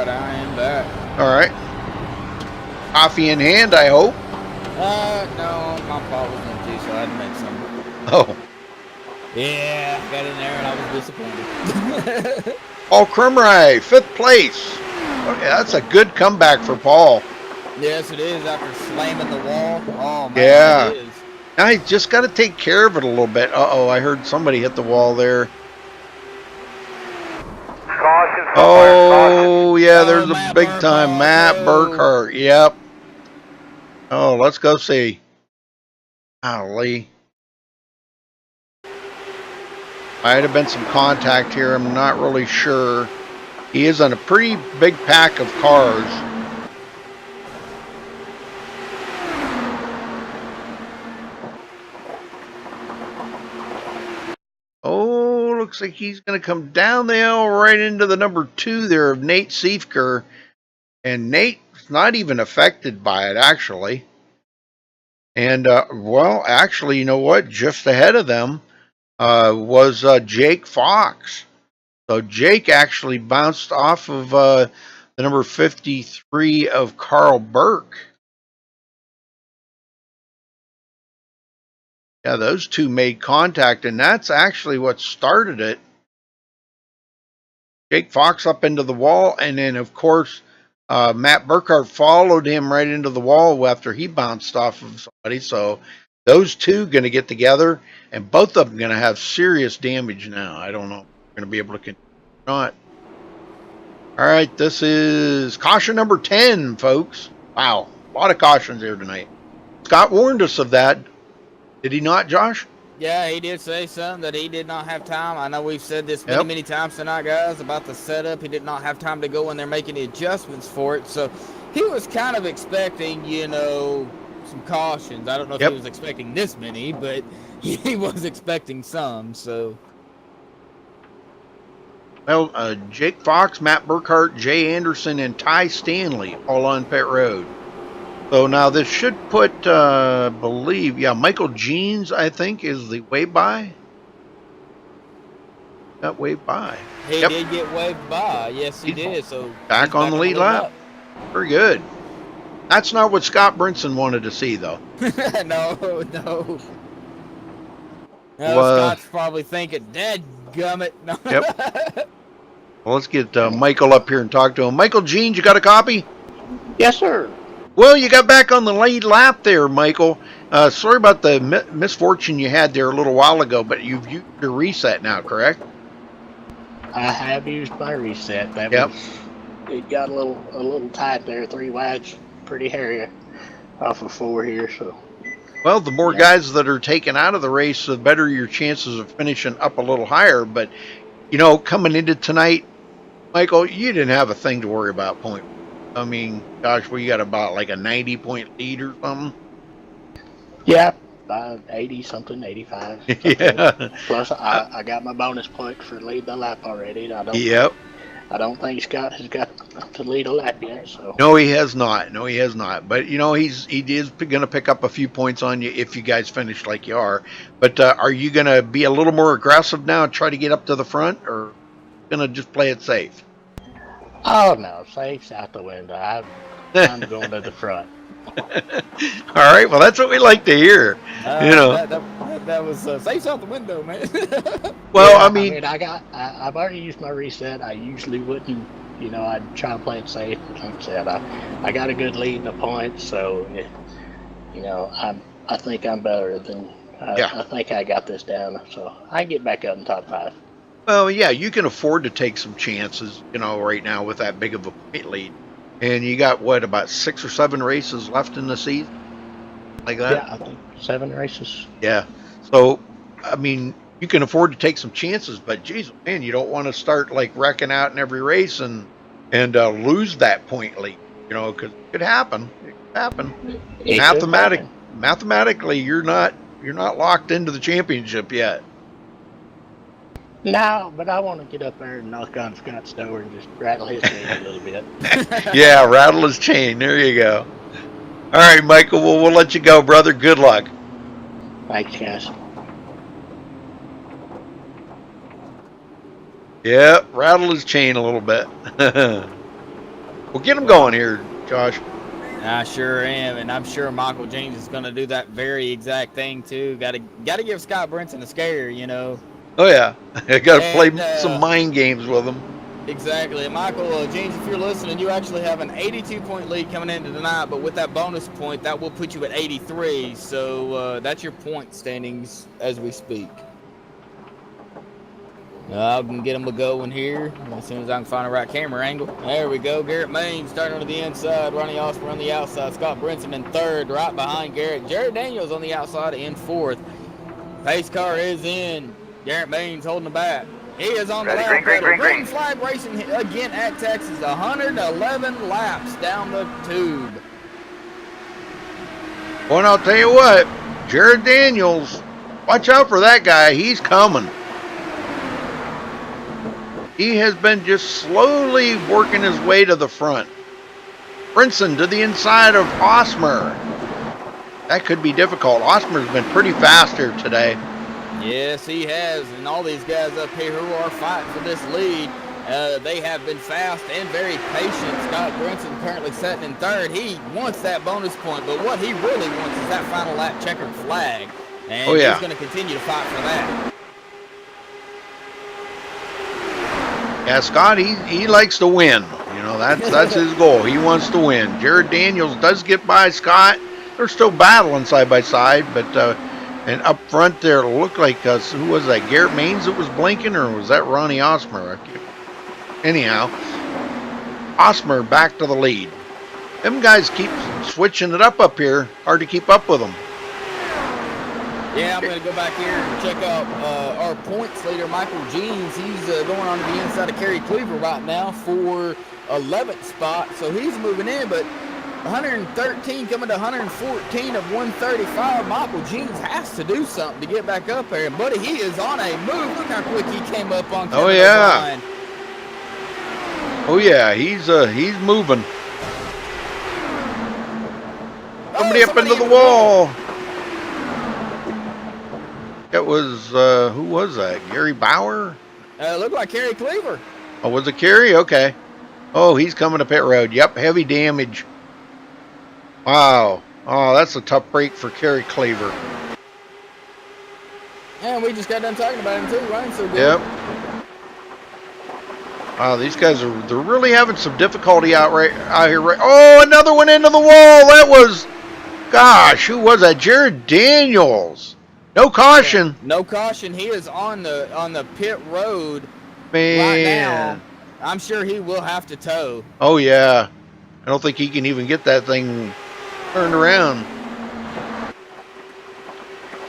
right, I am back. All right. Coffee in hand, I hope. No, my pot was empty, so I had to make some. Oh. Yeah, I got in there and I was disappointed. Paul Krumrei, 5th place. Okay, that's a good comeback for Paul. Yes, it is after slamming the wall. Oh, man, Yeah. it is. Now he's just got to take care of it a little bit. Uh-oh, I heard somebody hit the wall there. Caution, Oh, yeah, there's a Matt big Burkhart, time Matt Burkhart. Yep. Oh, let's go see. Golly. Might have been some contact here. I'm not really sure. He is on a pretty big pack of cars. Oh, looks like he's going to come down the hill right into the number 2 there of Nate Siefker. And Nate's not even affected by it, actually. And, well, actually, you know what? Just ahead of them was Jake Fox. So Jake actually bounced off of the number 53 of Carl Burke. Yeah, those two made contact, and that's actually what started it. Jake Fox up into the wall, and then, of course, Matt Burkhart followed him right into the wall after he bounced off of somebody. So those two going to get together, and both of them going to have serious damage now. I don't know if we're going to be able to continue or not. All right, this is caution number 10, folks. Wow, a lot of cautions here tonight. Scott warned us of that. Did he not, Josh? Yeah, he did say something that he did not have time. I know we've said this many times tonight, guys, about the setup. He did not have time to go in there making the adjustments for it. So he was kind of expecting, you know, some cautions. I don't know if he was expecting this many, but he was expecting some. So, well, Jake Fox, Matt Burkhart, Jay Anderson, and Ty Stanley all on pit road. So now this should put, believe, Michael Jeans, I think, is the way by. Got waved by. He did get waved by. Yes, he did. So back on the lead lap. Very good. That's not what Scott Brinson wanted to see, though. No. Scott's probably thinking, dadgummit. No. Yep. Well, let's get Michael up here and talk to him. Michael Jeans, you got a copy? Yes, sir. Well, you got back on the lead lap there, Michael. Sorry about the misfortune you had there a little while ago, but you've used your reset now, correct? I have used my reset. That was, it got a little tight there. 3 wides, pretty hairy off of 4 here. So. Well, the more guys that are taken out of the race, the better your chances of finishing up a little higher. But, you know, coming into tonight, Michael, you didn't have a thing to worry about point. I mean, gosh, we got about like a 90-point lead or something. Yeah, 80 something, 85. Something. Yeah. Plus, I got my bonus point for lead the lap already. I don't think Scott has got to lead a lap yet. So. No, he has not. But you know, he is going to pick up a few points on you if you guys finish like you are. But are you going to be a little more aggressive now and try to get up to the front, or going to just play it safe? Oh, no, safe's out the window. I'm going to the front. All right, well, that's what we like to hear. You know, that was safe's out the window, man. Well, yeah, I mean, I've already used my reset. I usually wouldn't, you know, I'd try to play it safe. But like I said, I got a good lead in the points, so you know, I think I'm better than. I think I got this down, so I can get back up in top 5. Well, yeah, you can afford to take some chances, you know, right now with that big of a point lead. And you got, what, about 6 or 7 races left in the season? Like that? Yeah, I think 7 races. Yeah. So, I mean, you can afford to take some chances, but, geez, man, you don't want to start, like, wrecking out in every race and lose that point lead, you know, because it could happen. It could happen. Mathematically, you're not locked into the championship yet. No, but I want to get up there and knock on Scott's door and just rattle his chain a little bit. Yeah, rattle his chain. There you go. All right, Michael, well, we'll let you go, brother. Good luck. Thanks, guys. Yeah, rattle his chain a little bit. Well, get him going here, Josh. I sure am, and I'm sure Michael James is going to do that very exact thing too. Got to give Scott Brinson a scare, you know. Oh yeah, I got to play some mind games with him. Exactly, Michael James. If you're listening, you actually have an 82-point lead coming into tonight, but with that bonus point, that will put you at 83. So that's your point standings as we speak. I can get him to go in here as soon as I can find the right camera angle. There we go. Garrett Main starting on the inside. Ronnie Osmer on the outside. Scott Brinson in third, right behind Garrett. Jared Daniels on the outside in fourth. Pace car is in. Garrett Main's holding the back. He is on the lap. Green flag racing again at Texas. 111 laps down the tube. Well, and I'll tell you what, Jared Daniels, watch out for that guy. He's coming. He has been just slowly working his way to the front. Brinson to the inside of Osmer. That could be difficult. Osmer's been pretty fast here today. Yes, he has. And all these guys up here who are fighting for this lead, they have been fast and very patient. Scott Brinson currently sitting in third. He wants that bonus point, but what he really wants is that final lap checkered flag. And he's going to continue to fight for that. Yeah, Scott, he likes to win. You know, that's his goal. He wants to win. Jared Daniels does get by Scott. They're still battling side by side, but and up front there, it looked like who was that? Garrett Mains that was blinking, or was that Ronnie Osmer? Anyhow, Osmer back to the lead. Them guys keep switching it up here. Hard to keep up with them. Yeah, I'm going to go back here and check out our points leader, Michael Jeans. He's going on to the inside of Kerry Cleaver right now for 11th spot. So he's moving in, but 113 coming to 114 of 135. Michael Jeans has to do something to get back up there. And, buddy, he is on a move. Look how quick he came up on Kevin O'Brien. Oh, yeah, he's moving. Somebody up into the wall. It was, who was that? Gary Bauer? Looked like Kerry Cleaver. Oh, was it Kerry? Okay. Oh, he's coming to pit road. Yep, heavy damage. Wow. Oh, that's a tough break for Kerry Cleaver. And we just got done talking about him too, right? So good. Yep. Wow, these guys they're really having some difficulty out here. Oh, another one into the wall. That was, gosh, who was that? Jared Daniels. No caution. Yeah, no caution. He is on the pit road right now. I'm sure he will have to tow. Oh yeah. I don't think he can even get that thing turned around.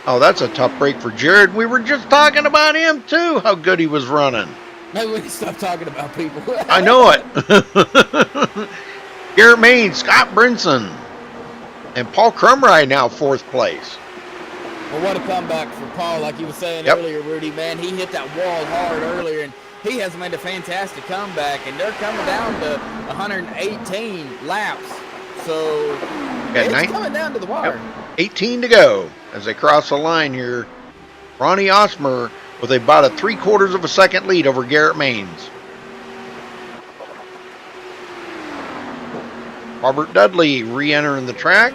Oh, that's a tough break for Jared. We were just talking about him too, how good he was running. Maybe we can stop talking about people. I know it. Garrett Main, Scott Brinson, and Paul Crumrye now 4th place. Well, what a comeback for Paul, like you were saying earlier, Rudy, man. He hit that wall hard earlier, and he has made a fantastic comeback, and they're coming down to 118 laps. So it's coming down to the wire. Yep. 18 to go as they cross the line here. Ronnie Osmer with about a 3/4 of a second lead over Garrett Mains. Robert Dudley re-entering the track.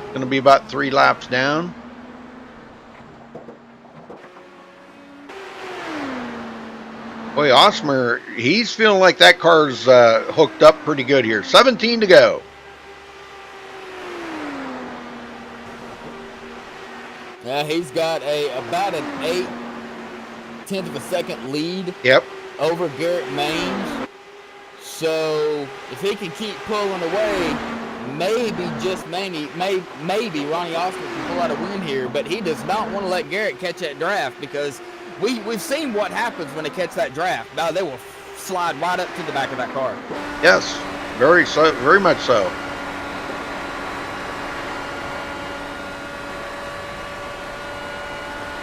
Going to be about 3 laps down. Boy, Osmer, he's feeling like that car's hooked up pretty good here. 17 to go. Yeah, he's got about an 8/10 of a second lead. Yep. Over Garrett Mains. So if he can keep pulling away, maybe Ronnie Osmer can pull out a win here. But he does not want to let Garrett catch that draft, because we've seen what happens when they catch that draft. Now they will slide right up to the back of that car. Yes, very much so.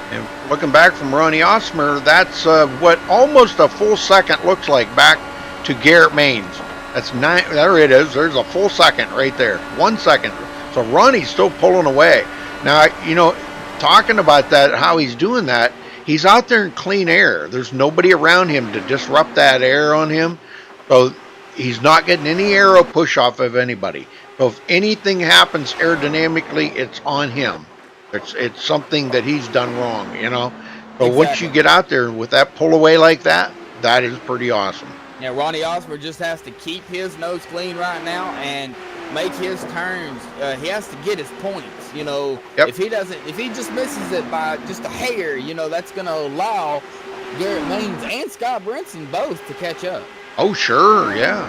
And looking back from Ronnie Osmer, that's what almost a full second looks like back to Garrett Mains. That's 9. There it is. There's a full second right there. 1 second. So Ronnie's still pulling away. Now, you know, talking about that, how he's doing that, he's out there in clean air. There's nobody around him to disrupt that air on him. So he's not getting any aero push off of anybody. So if anything happens aerodynamically, it's on him. It's something that he's done wrong, you know. But once you get out there with that pull away like that, that is pretty awesome. Yeah, Ronnie Osmer just has to keep his nose clean right now and make his turns. He has to get his points, you know. If he just misses it by just a hair, you know, that's going to allow Garrett Maines and Scott Brinson both to catch up. Oh, sure, yeah.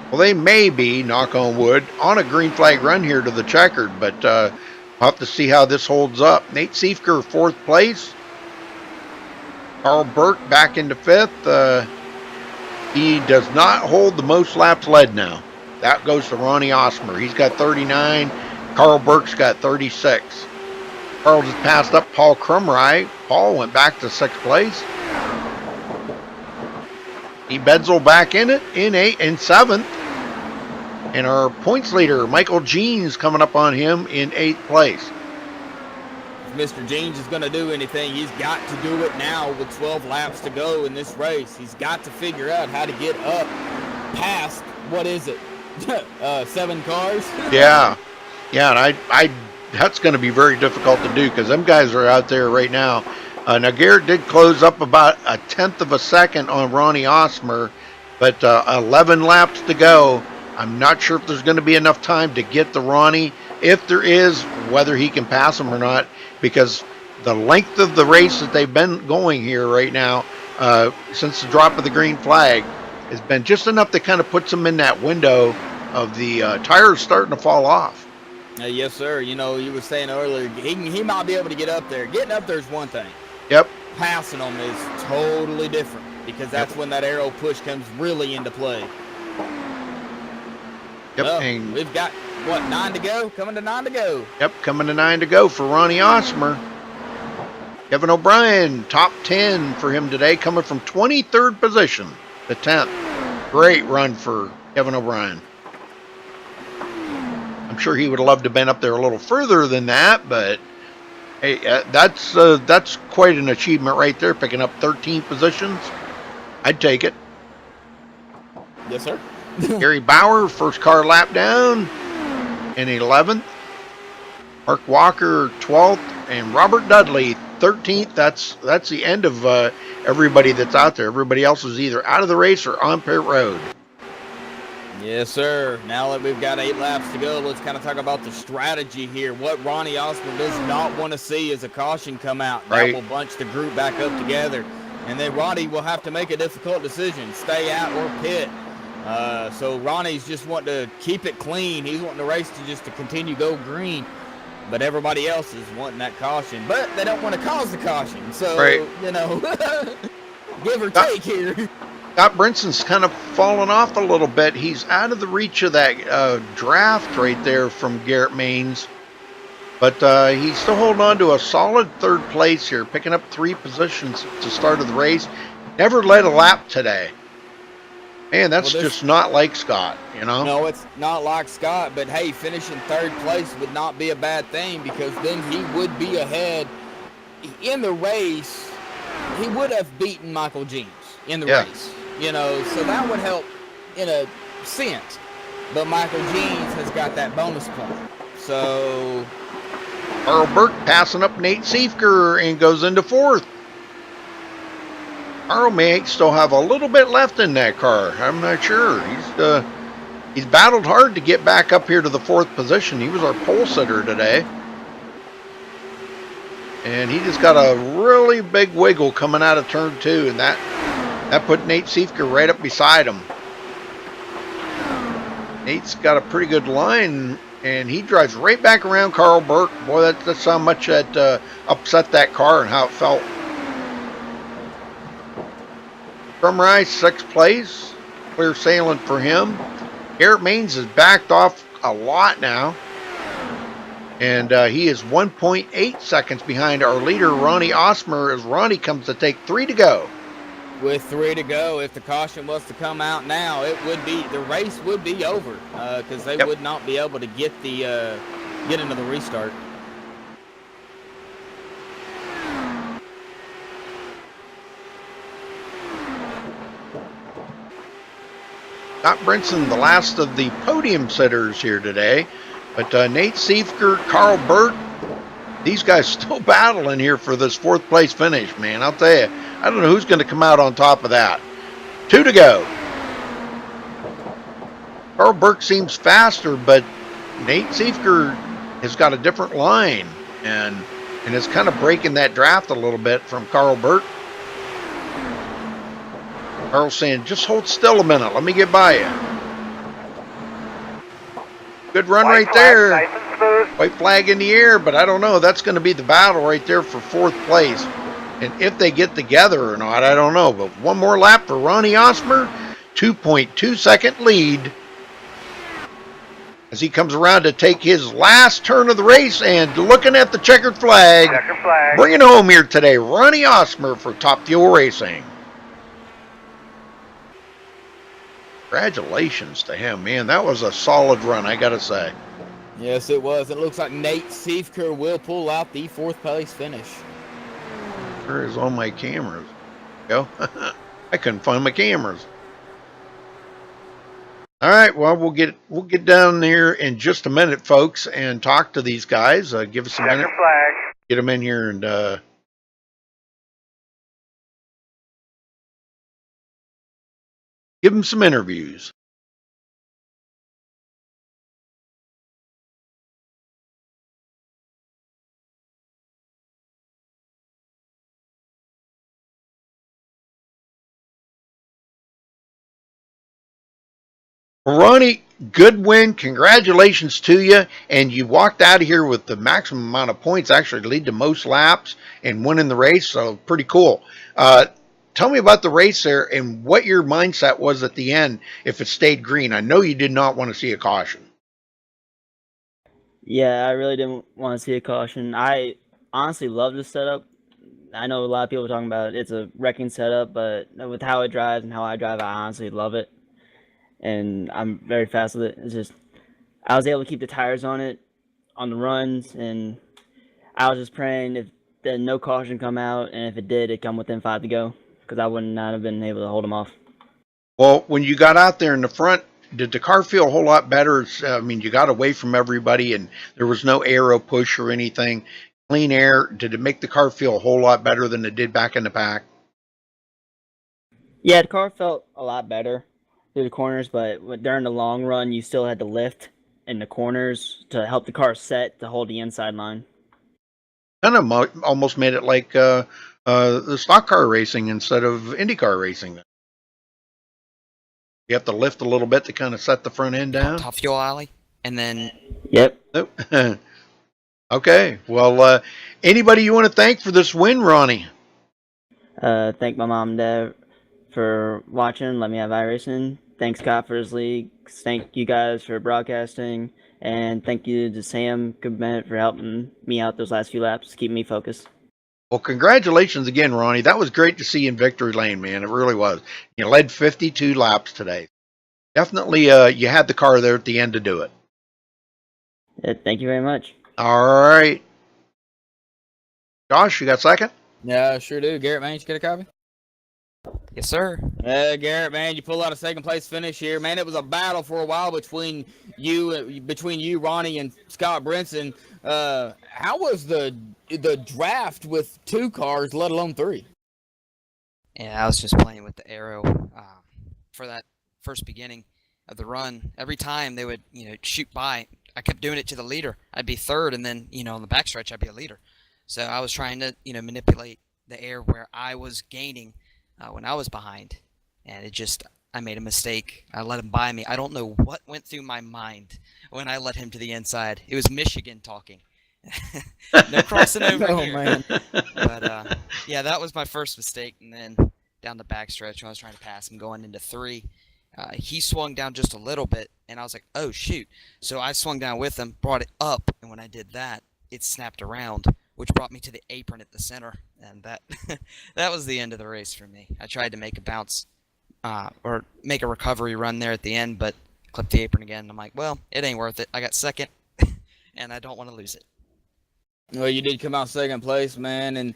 Well, they may be, knock on wood, on a green flag run here to the checkered, but we'll have to see how this holds up. Nate Siefker, 4th place. Carl Burke back into 5th. He does not hold the most laps led now. That goes to Ronnie Osmer. He's got 39. Carl Burke's got 36. Carl just passed up Paul Crumry. Paul went back to 6th place. He Bedsel back in it in 8th and 7th. And our points leader, Michael Jeans, coming up on him in 8th place. If Mr. Jeans is going to do anything, he's got to do it now with 12 laps to go in this race. He's got to figure out how to get up past, what is it, 7 cars? Yeah, and I that's going to be very difficult to do because them guys are out there right now. Now, Garrett did close up about 1/10 of a second on Ronnie Osmer, but 11 laps to go. I'm not sure if there's going to be enough time to get to Ronnie. If there is, whether he can pass him or not, because the length of the race that they've been going here right now, since the drop of the green flag, has been just enough that kind of puts them in that window of the tires starting to fall off. Yes, sir. You know, you were saying earlier, he might be able to get up there. Getting up there is one thing. Yep. Passing them is totally different because that's when that aero push comes really into play. Yep. Well, we've got, what, 9 to go? Coming to 9 to go. Yep, coming to 9 to go for Ronnie Osmer. Kevin O'Brien, top 10 for him today, coming from 23rd position to 10th. Great run for Kevin O'Brien. I'm sure he would have loved to have been up there a little further than that, but hey, that's quite an achievement right there, picking up 13 positions. I'd take it. Yes, sir. Gary Bauer, first car lap down in 11th. Mark Walker, 12th, and Robert Dudley, 13th. That's the end of everybody that's out there. Everybody else is either out of the race or on pit road. Yes, sir. Now that we've got 8 laps to go, let's kind of talk about the strategy here. What Ronnie Osmer does not want to see is a caution come out. That will bunch the group back up together. And then Ronnie will have to make a difficult decision, stay out or pit. So Ronnie's just wanting to keep it clean. He's wanting the race to continue go green. But everybody else is wanting that caution. But they don't want to cause the caution. So, you know, give or take here. Scott Brinson's kind of fallen off a little bit. He's out of the reach of that draft right there from Garrett Maines. But he's still holding on to a solid 3rd place here, picking up 3 positions to start of the race. Never led a lap today. Man, that's just not like Scott, you know? No, it's not like Scott, but hey, finishing 3rd place would not be a bad thing because then he would be ahead in the race. He would have beaten Michael Jeans in the race, you know, so that would help in a sense. But Michael Jeans has got that bonus point. So Carl Burke passing up Nate Siefker and goes into 4th. Carl may still have a little bit left in that car. I'm not sure. He's battled hard to get back up here to the 4th position. He was our pole sitter today. And he just got a really big wiggle coming out of turn 2, and that put Nate Siefker right up beside him. Nate's got a pretty good line, and he drives right back around Carl Burke. Boy, that's how much that upset that car and how it felt. Crumry, 6th place. Clear sailing for him. Garrett Maines has backed off a lot now. And he is 1.8 seconds behind our leader, Ronnie Osmer, as Ronnie comes to take 3 to go. With 3 to go, if the caution was to come out now, the race would be over because they would not be able to get into the restart. Scott Brinson, the last of the podium sitters here today. But Nate Siefker, Carl Burt, these guys still battling here for this 4th place finish, man. I'll tell you, I don't know who's going to come out on top of that. 2 to go. Carl Burt seems faster, but Nate Siefker has got a different line and is kind of breaking that draft a little bit from Carl Burt. Carl's saying, just hold still a minute. Let me get by you. Good run right there. White flag in the air, but I don't know. That's going to be the battle right there for 4th place. And if they get together or not, I don't know. But one more lap for Ronnie Osmer. 2.2 second lead as he comes around to take his last turn of the race and looking at the checkered flag. Bringing home here today, Ronnie Osmer for Top Fuel Racing. Congratulations to him, man. That was a solid run, I got to say. Yes, it was. It looks like Nate Siefker will pull out the 4th place finish. Where is all my cameras? Go. I couldn't find my cameras. All right, well, we'll get down there in just a minute, folks, and talk to these guys. Give us a minute. Get them in here and give them some interviews. Ronnie, good win. Congratulations to you. And you walked out of here with the maximum amount of points, actually lead to most laps and winning the race. So pretty cool. Tell me about the race there and what your mindset was at the end if it stayed green. I know you did not want to see a caution. Yeah, I really didn't want to see a caution. I honestly love this setup. I know a lot of people are talking about it's a wrecking setup, but with how it drives and how I drive, I honestly love it. And I'm very fast with it. It's just, I was able to keep the tires on it on the runs, and I was just praying if no caution come out, and if it did, it'd come within 5 to go, because I would not have been able to hold them off. Well, when you got out there in the front, did the car feel a whole lot better? I mean, you got away from everybody, and there was no aero push or anything. Clean air. Did it make the car feel a whole lot better than it did back in the pack? Yeah, the car felt a lot better through the corners, but during the long run, you still had to lift in the corners to help the car set to hold the inside line. Kind of almost made it like the stock car racing instead of IndyCar racing. You have to lift a little bit to kind of set the front end down. Top fuel alley, and then. Yep. Okay. Well, anybody you want to thank for this win, Ronnie? Thank my mom and dad for watching. Let me have iRacing. Thanks, Scott, for his league. Thank you guys for broadcasting. And thank you to Sam Goodman for helping me out those last few laps, keeping me focused. Well, congratulations again, Ronnie. That was great to see you in victory lane, man. It really was. You led 52 laps today. Definitely you had the car there at the end to do it. Yeah, thank you very much. All right. Josh, you got second? Yeah, I sure do. Garrett, man, you get a copy? Yes, sir. Garrett, man, you pull out a second place finish here. Man, it was a battle for a while between you, Ronnie, and Scott Brinson. How was the draft with 2 cars, let alone 3? Yeah, I was just playing with the aero for that first beginning of the run. Every time they would, shoot by, I kept doing it to the leader. I'd be third, and then, on the backstretch, I'd be a leader. So I was trying to, manipulate the air where I was gaining when I was behind, and I made a mistake. I let him by me. I don't know what went through my mind when I let him to the inside. It was Michigan talking. No crossing over here. Man. But, yeah, that was my first mistake, and then down the backstretch when I was trying to pass him going into 3, he swung down just a little bit, and I was like, oh, shoot. So I swung down with him, brought it up, and when I did that, it snapped around, which brought me to the apron at the center, and that was the end of the race for me. I tried to make a bounce or make a recovery run there at the end, but clipped the apron again. I'm like, well, it ain't worth it. I got second, and I don't want to lose it. Well, you did come out second place, man, and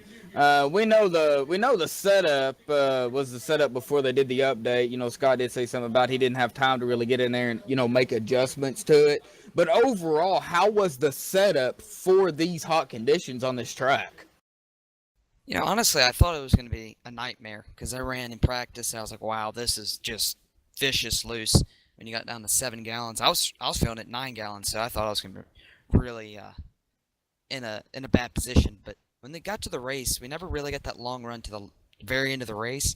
we know the setup was the setup before they did the update. You know, Scott did say something about he didn't have time to really get in there and make adjustments to it. But overall, how was the setup for these hot conditions on this track? Honestly, I thought it was going to be a nightmare because I ran in practice and I was like, wow, this is just vicious loose. When you got down to 7 gallons, I was feeling at 9 gallons, so I thought I was going to be really in a bad position. But when they got to the race, we never really got that long run to the very end of the race,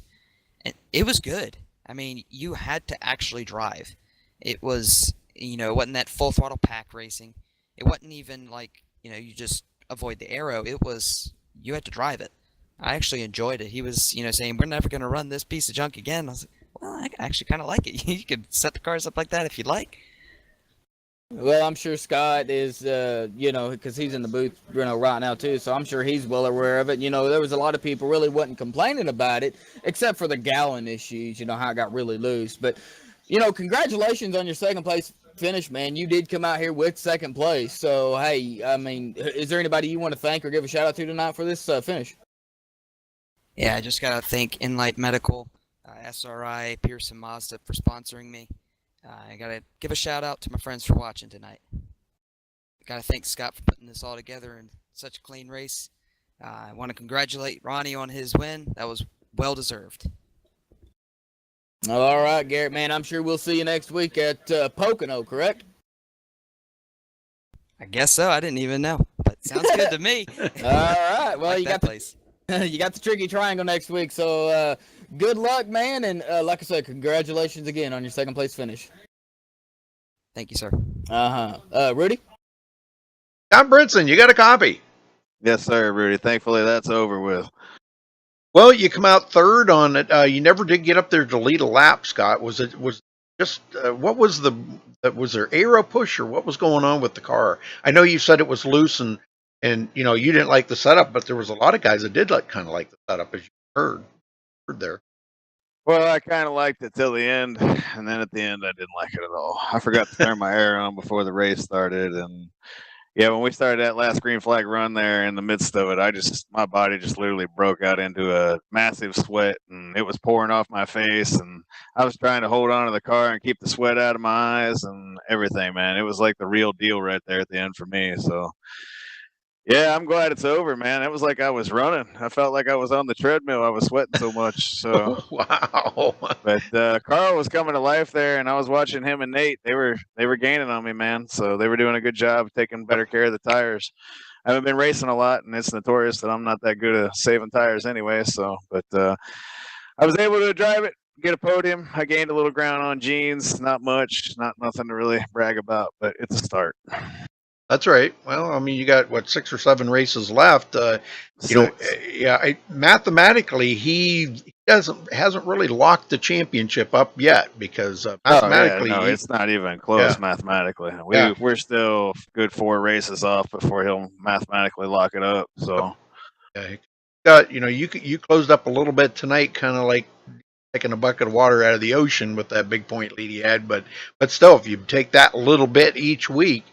and it was good. I mean, you had to actually drive. It was, it wasn't that full throttle pack racing. It wasn't even like, you just avoid the arrow. It was, you had to drive it. I actually enjoyed it. He was, saying, we're never going to run this piece of junk again. I was like, well, I actually kind of like it. You could set the cars up like that if you'd like. Well, I'm sure Scott is, because he's in the booth, right now too. So I'm sure he's well aware of it. There was a lot of people really wasn't complaining about it, except for the gallon issues. How it got really loose. But, congratulations on your second place finish, man. You did come out here with second place. So hey, I mean, is there anybody you want to thank or give a shout out to tonight for this finish? Yeah, I just gotta thank Enlight Medical, SRI, Pearson Mazda for sponsoring me. I gotta give a shout out to my friends for watching tonight. Gotta thank Scott for putting this all together in such a clean race. I want to congratulate Ronnie on his win. That was well deserved. All right, Garrett, man. I'm sure we'll see you next week at Pocono, correct? I guess so. I didn't even know, but sounds good to me. All right. Well, like you got place. You got the Tricky Triangle next week, so good luck, man, and like I said, congratulations again on your second place finish. Thank you, sir. Rudy? Tom Brinson, you got a copy. Yes, sir, Rudy. Thankfully, that's over with. Well, you come out third on it. You never did get up there to lead a lap, Scott. Was just what was was there aero push or what was going on with the car? I know you said it was loose and you didn't like the setup, but there was a lot of guys that did kind of like the setup, as you heard there. Well, I kind of liked it till the end, and then at the end, I didn't like it at all. I forgot to turn my air on before the race started, and yeah, when we started that last green flag run there in the midst of it, my body just literally broke out into a massive sweat, and it was pouring off my face, and I was trying to hold on to the car and keep the sweat out of my eyes and everything, man. It was like the real deal right there at the end for me, so. Yeah, I'm glad it's over, man. It was like I was running. I felt like I was on the treadmill. I was sweating so much. So wow. But Carl was coming to life there, and I was watching him and Nate. They were gaining on me, man. So they were doing a good job taking better care of the tires. I haven't been racing a lot, and it's notorious that I'm not that good at saving tires anyway. So, but I was able to drive it, get a podium. I gained a little ground on Jeans. Not much, nothing to really brag about, but it's a start. That's right. Well, I mean, you got 6 or 7 races left. Mathematically, he hasn't really locked the championship up yet because mathematically, it's not even close. Mathematically, we're still good 4 races off before he'll mathematically lock it up. So, you closed up a little bit tonight, kind of like taking a bucket of water out of the ocean with that big point lead he had. But still, if you take that little bit each week.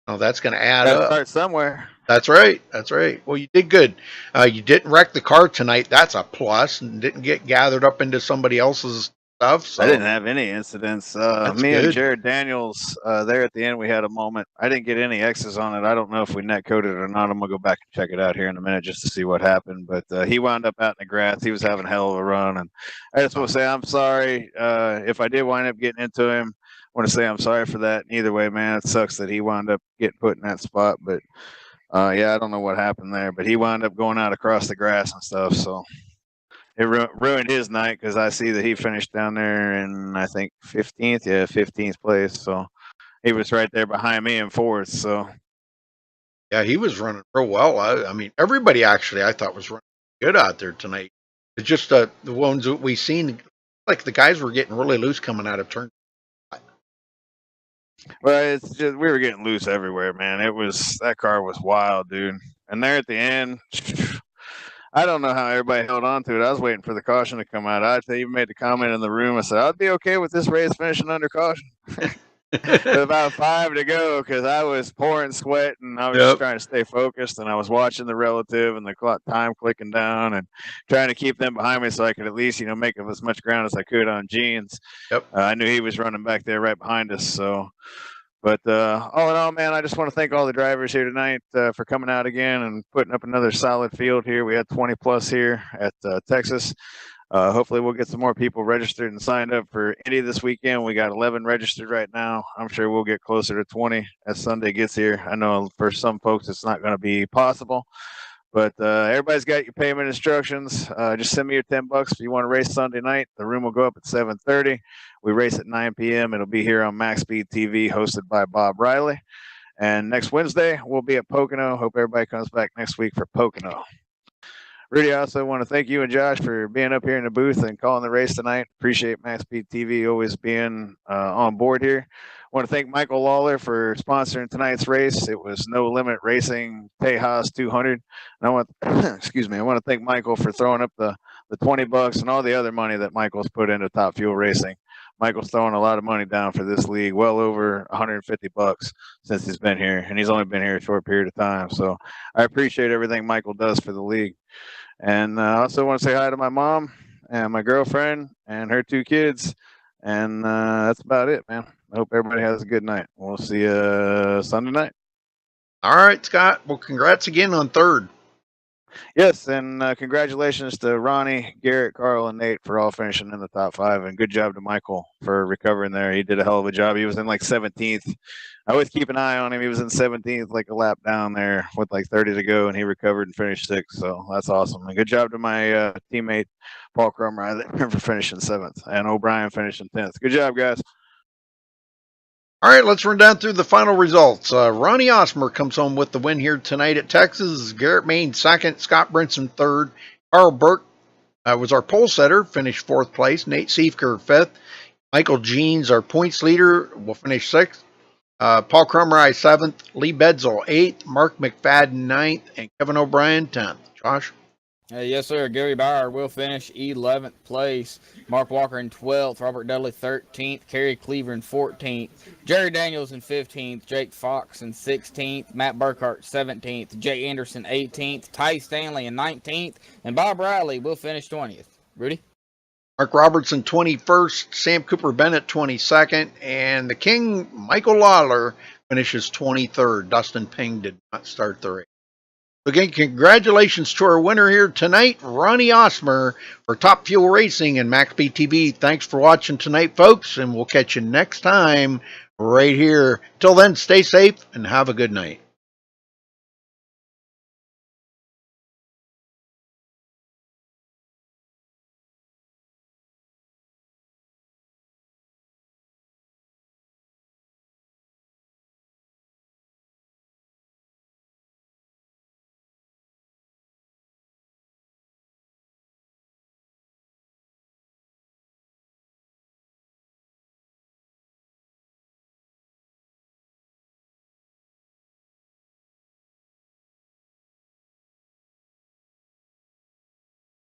Oh, that's going to add up. Start somewhere. That's right. That's right. Well, you did good. You didn't wreck the car tonight. That's a plus, and didn't get gathered up into somebody else's stuff. So. I didn't have any incidents. Me and Jared Daniels, there at the end, we had a moment. I didn't get any X's on it. I don't know if we net coded it or not. I'm going to go back and check it out here in a minute just to see what happened. But he wound up out in the grass. He was having a hell of a run. And I just want to say I'm sorry if I did wind up getting into him. I want to say I'm sorry for that. Either way, man, it sucks that he wound up getting put in that spot. But, I don't know what happened there. But he wound up going out across the grass and stuff. So it ruined his night because I see that he finished down there in, I think, 15th. Yeah, 15th place. So he was right there behind me in 4th. So. Yeah, he was running real well. I mean, everybody actually I thought was running good out there tonight. It's just the ones that we seen, like the guys were getting really loose coming out of turn. Well, it's just we were getting loose everywhere, man. That car was wild, dude. And there at the end, I don't know how everybody held on to it. I was waiting for the caution to come out. I even made the comment in the room. I said I'd be okay with this race finishing under caution. With about 5 to go, because I was pouring sweat and I was just trying to stay focused, and I was watching the relative and the time clicking down and trying to keep them behind me so I could at least, make up as much ground as I could on Jeans. I knew he was running back there right behind us, so. But all in all, man, I just want to thank all the drivers here tonight for coming out again and putting up another solid field here. We had 20 plus here at Texas. Hopefully we'll get some more people registered and signed up for Indy this weekend. We got 11 registered right now. I'm sure we'll get closer to 20 as Sunday gets here. I know for some folks it's not going to be possible, but everybody's got your payment instructions. Just send me your $10 if you want to race Sunday night. The room will go up at 7:30. We race at 9 p.m. It'll be here on MaxSpeedTV, hosted by Bob Riley. And next Wednesday, we'll be at Pocono. Hope everybody comes back next week for Pocono. Rudy, I also want to thank you and Josh for being up here in the booth and calling the race tonight. Appreciate MaxSpeedTV always being on board here. I want to thank Michael Lawler for sponsoring tonight's race. It was No Limit Racing Tejas 200. And I want, excuse me, I want to thank Michael for throwing up the $20 and all the other money that Michael's put into Top Fuel Racing. Michael's throwing a lot of money down for this league, well over $150 since he's been here, and he's only been here a short period of time. So I appreciate everything Michael does for the league. And I also want to say hi to my mom and my girlfriend and her 2 kids. And that's about it, man. I hope everybody has a good night. We'll see you Sunday night. All right, Scott. Well, congrats again on 3rd. Yes, and congratulations to Ronnie, Garrett, Carl, and Nate for all finishing in the top 5, and good job to Michael for recovering there. He did a hell of a job. He was in like 17th. I always keep an eye on him. He was in 17th, like a lap down there with like 30 to go, and he recovered and finished 6th. So that's awesome. And good job to my teammate Paul Crumry for finishing 7th, and O'Brien finishing 10th. Good job, guys. All right, let's run down through the final results. Ronnie Osmer comes home with the win here tonight at Texas. Garrett Main 2nd, Scott Brinson 3rd. Carl Burke was our pole setter, finished 4th place. Nate Siefker 5th. Michael Jeans, our points leader, will finish 6th. Paul Crumry 7th. Lee Bedsel 8th. Mark McFadden 9th. And Kevin O'Brien 10th. Josh? Yes, sir. Gary Bauer will finish 11th place. Mark Walker in 12th. Robert Dudley 13th. Kerry Cleaver in 14th. Jerry Daniels in 15th. Jake Fox in 16th. Matt Burkhart 17th. Jay Anderson 18th. Ty Stanley in 19th. And Bob Riley will finish 20th. Rudy? Mark Robertson 21st. Sam Cooper Bennett 22nd. And the King, Michael Lawler, finishes 23rd. Dustin Ping did not start the race. Again, congratulations to our winner here tonight, Ronnie Osmer, for Top Fuel Racing and MaxSpeedTV. Thanks for watching tonight, folks, and we'll catch you next time right here. Till then, stay safe and have a good night.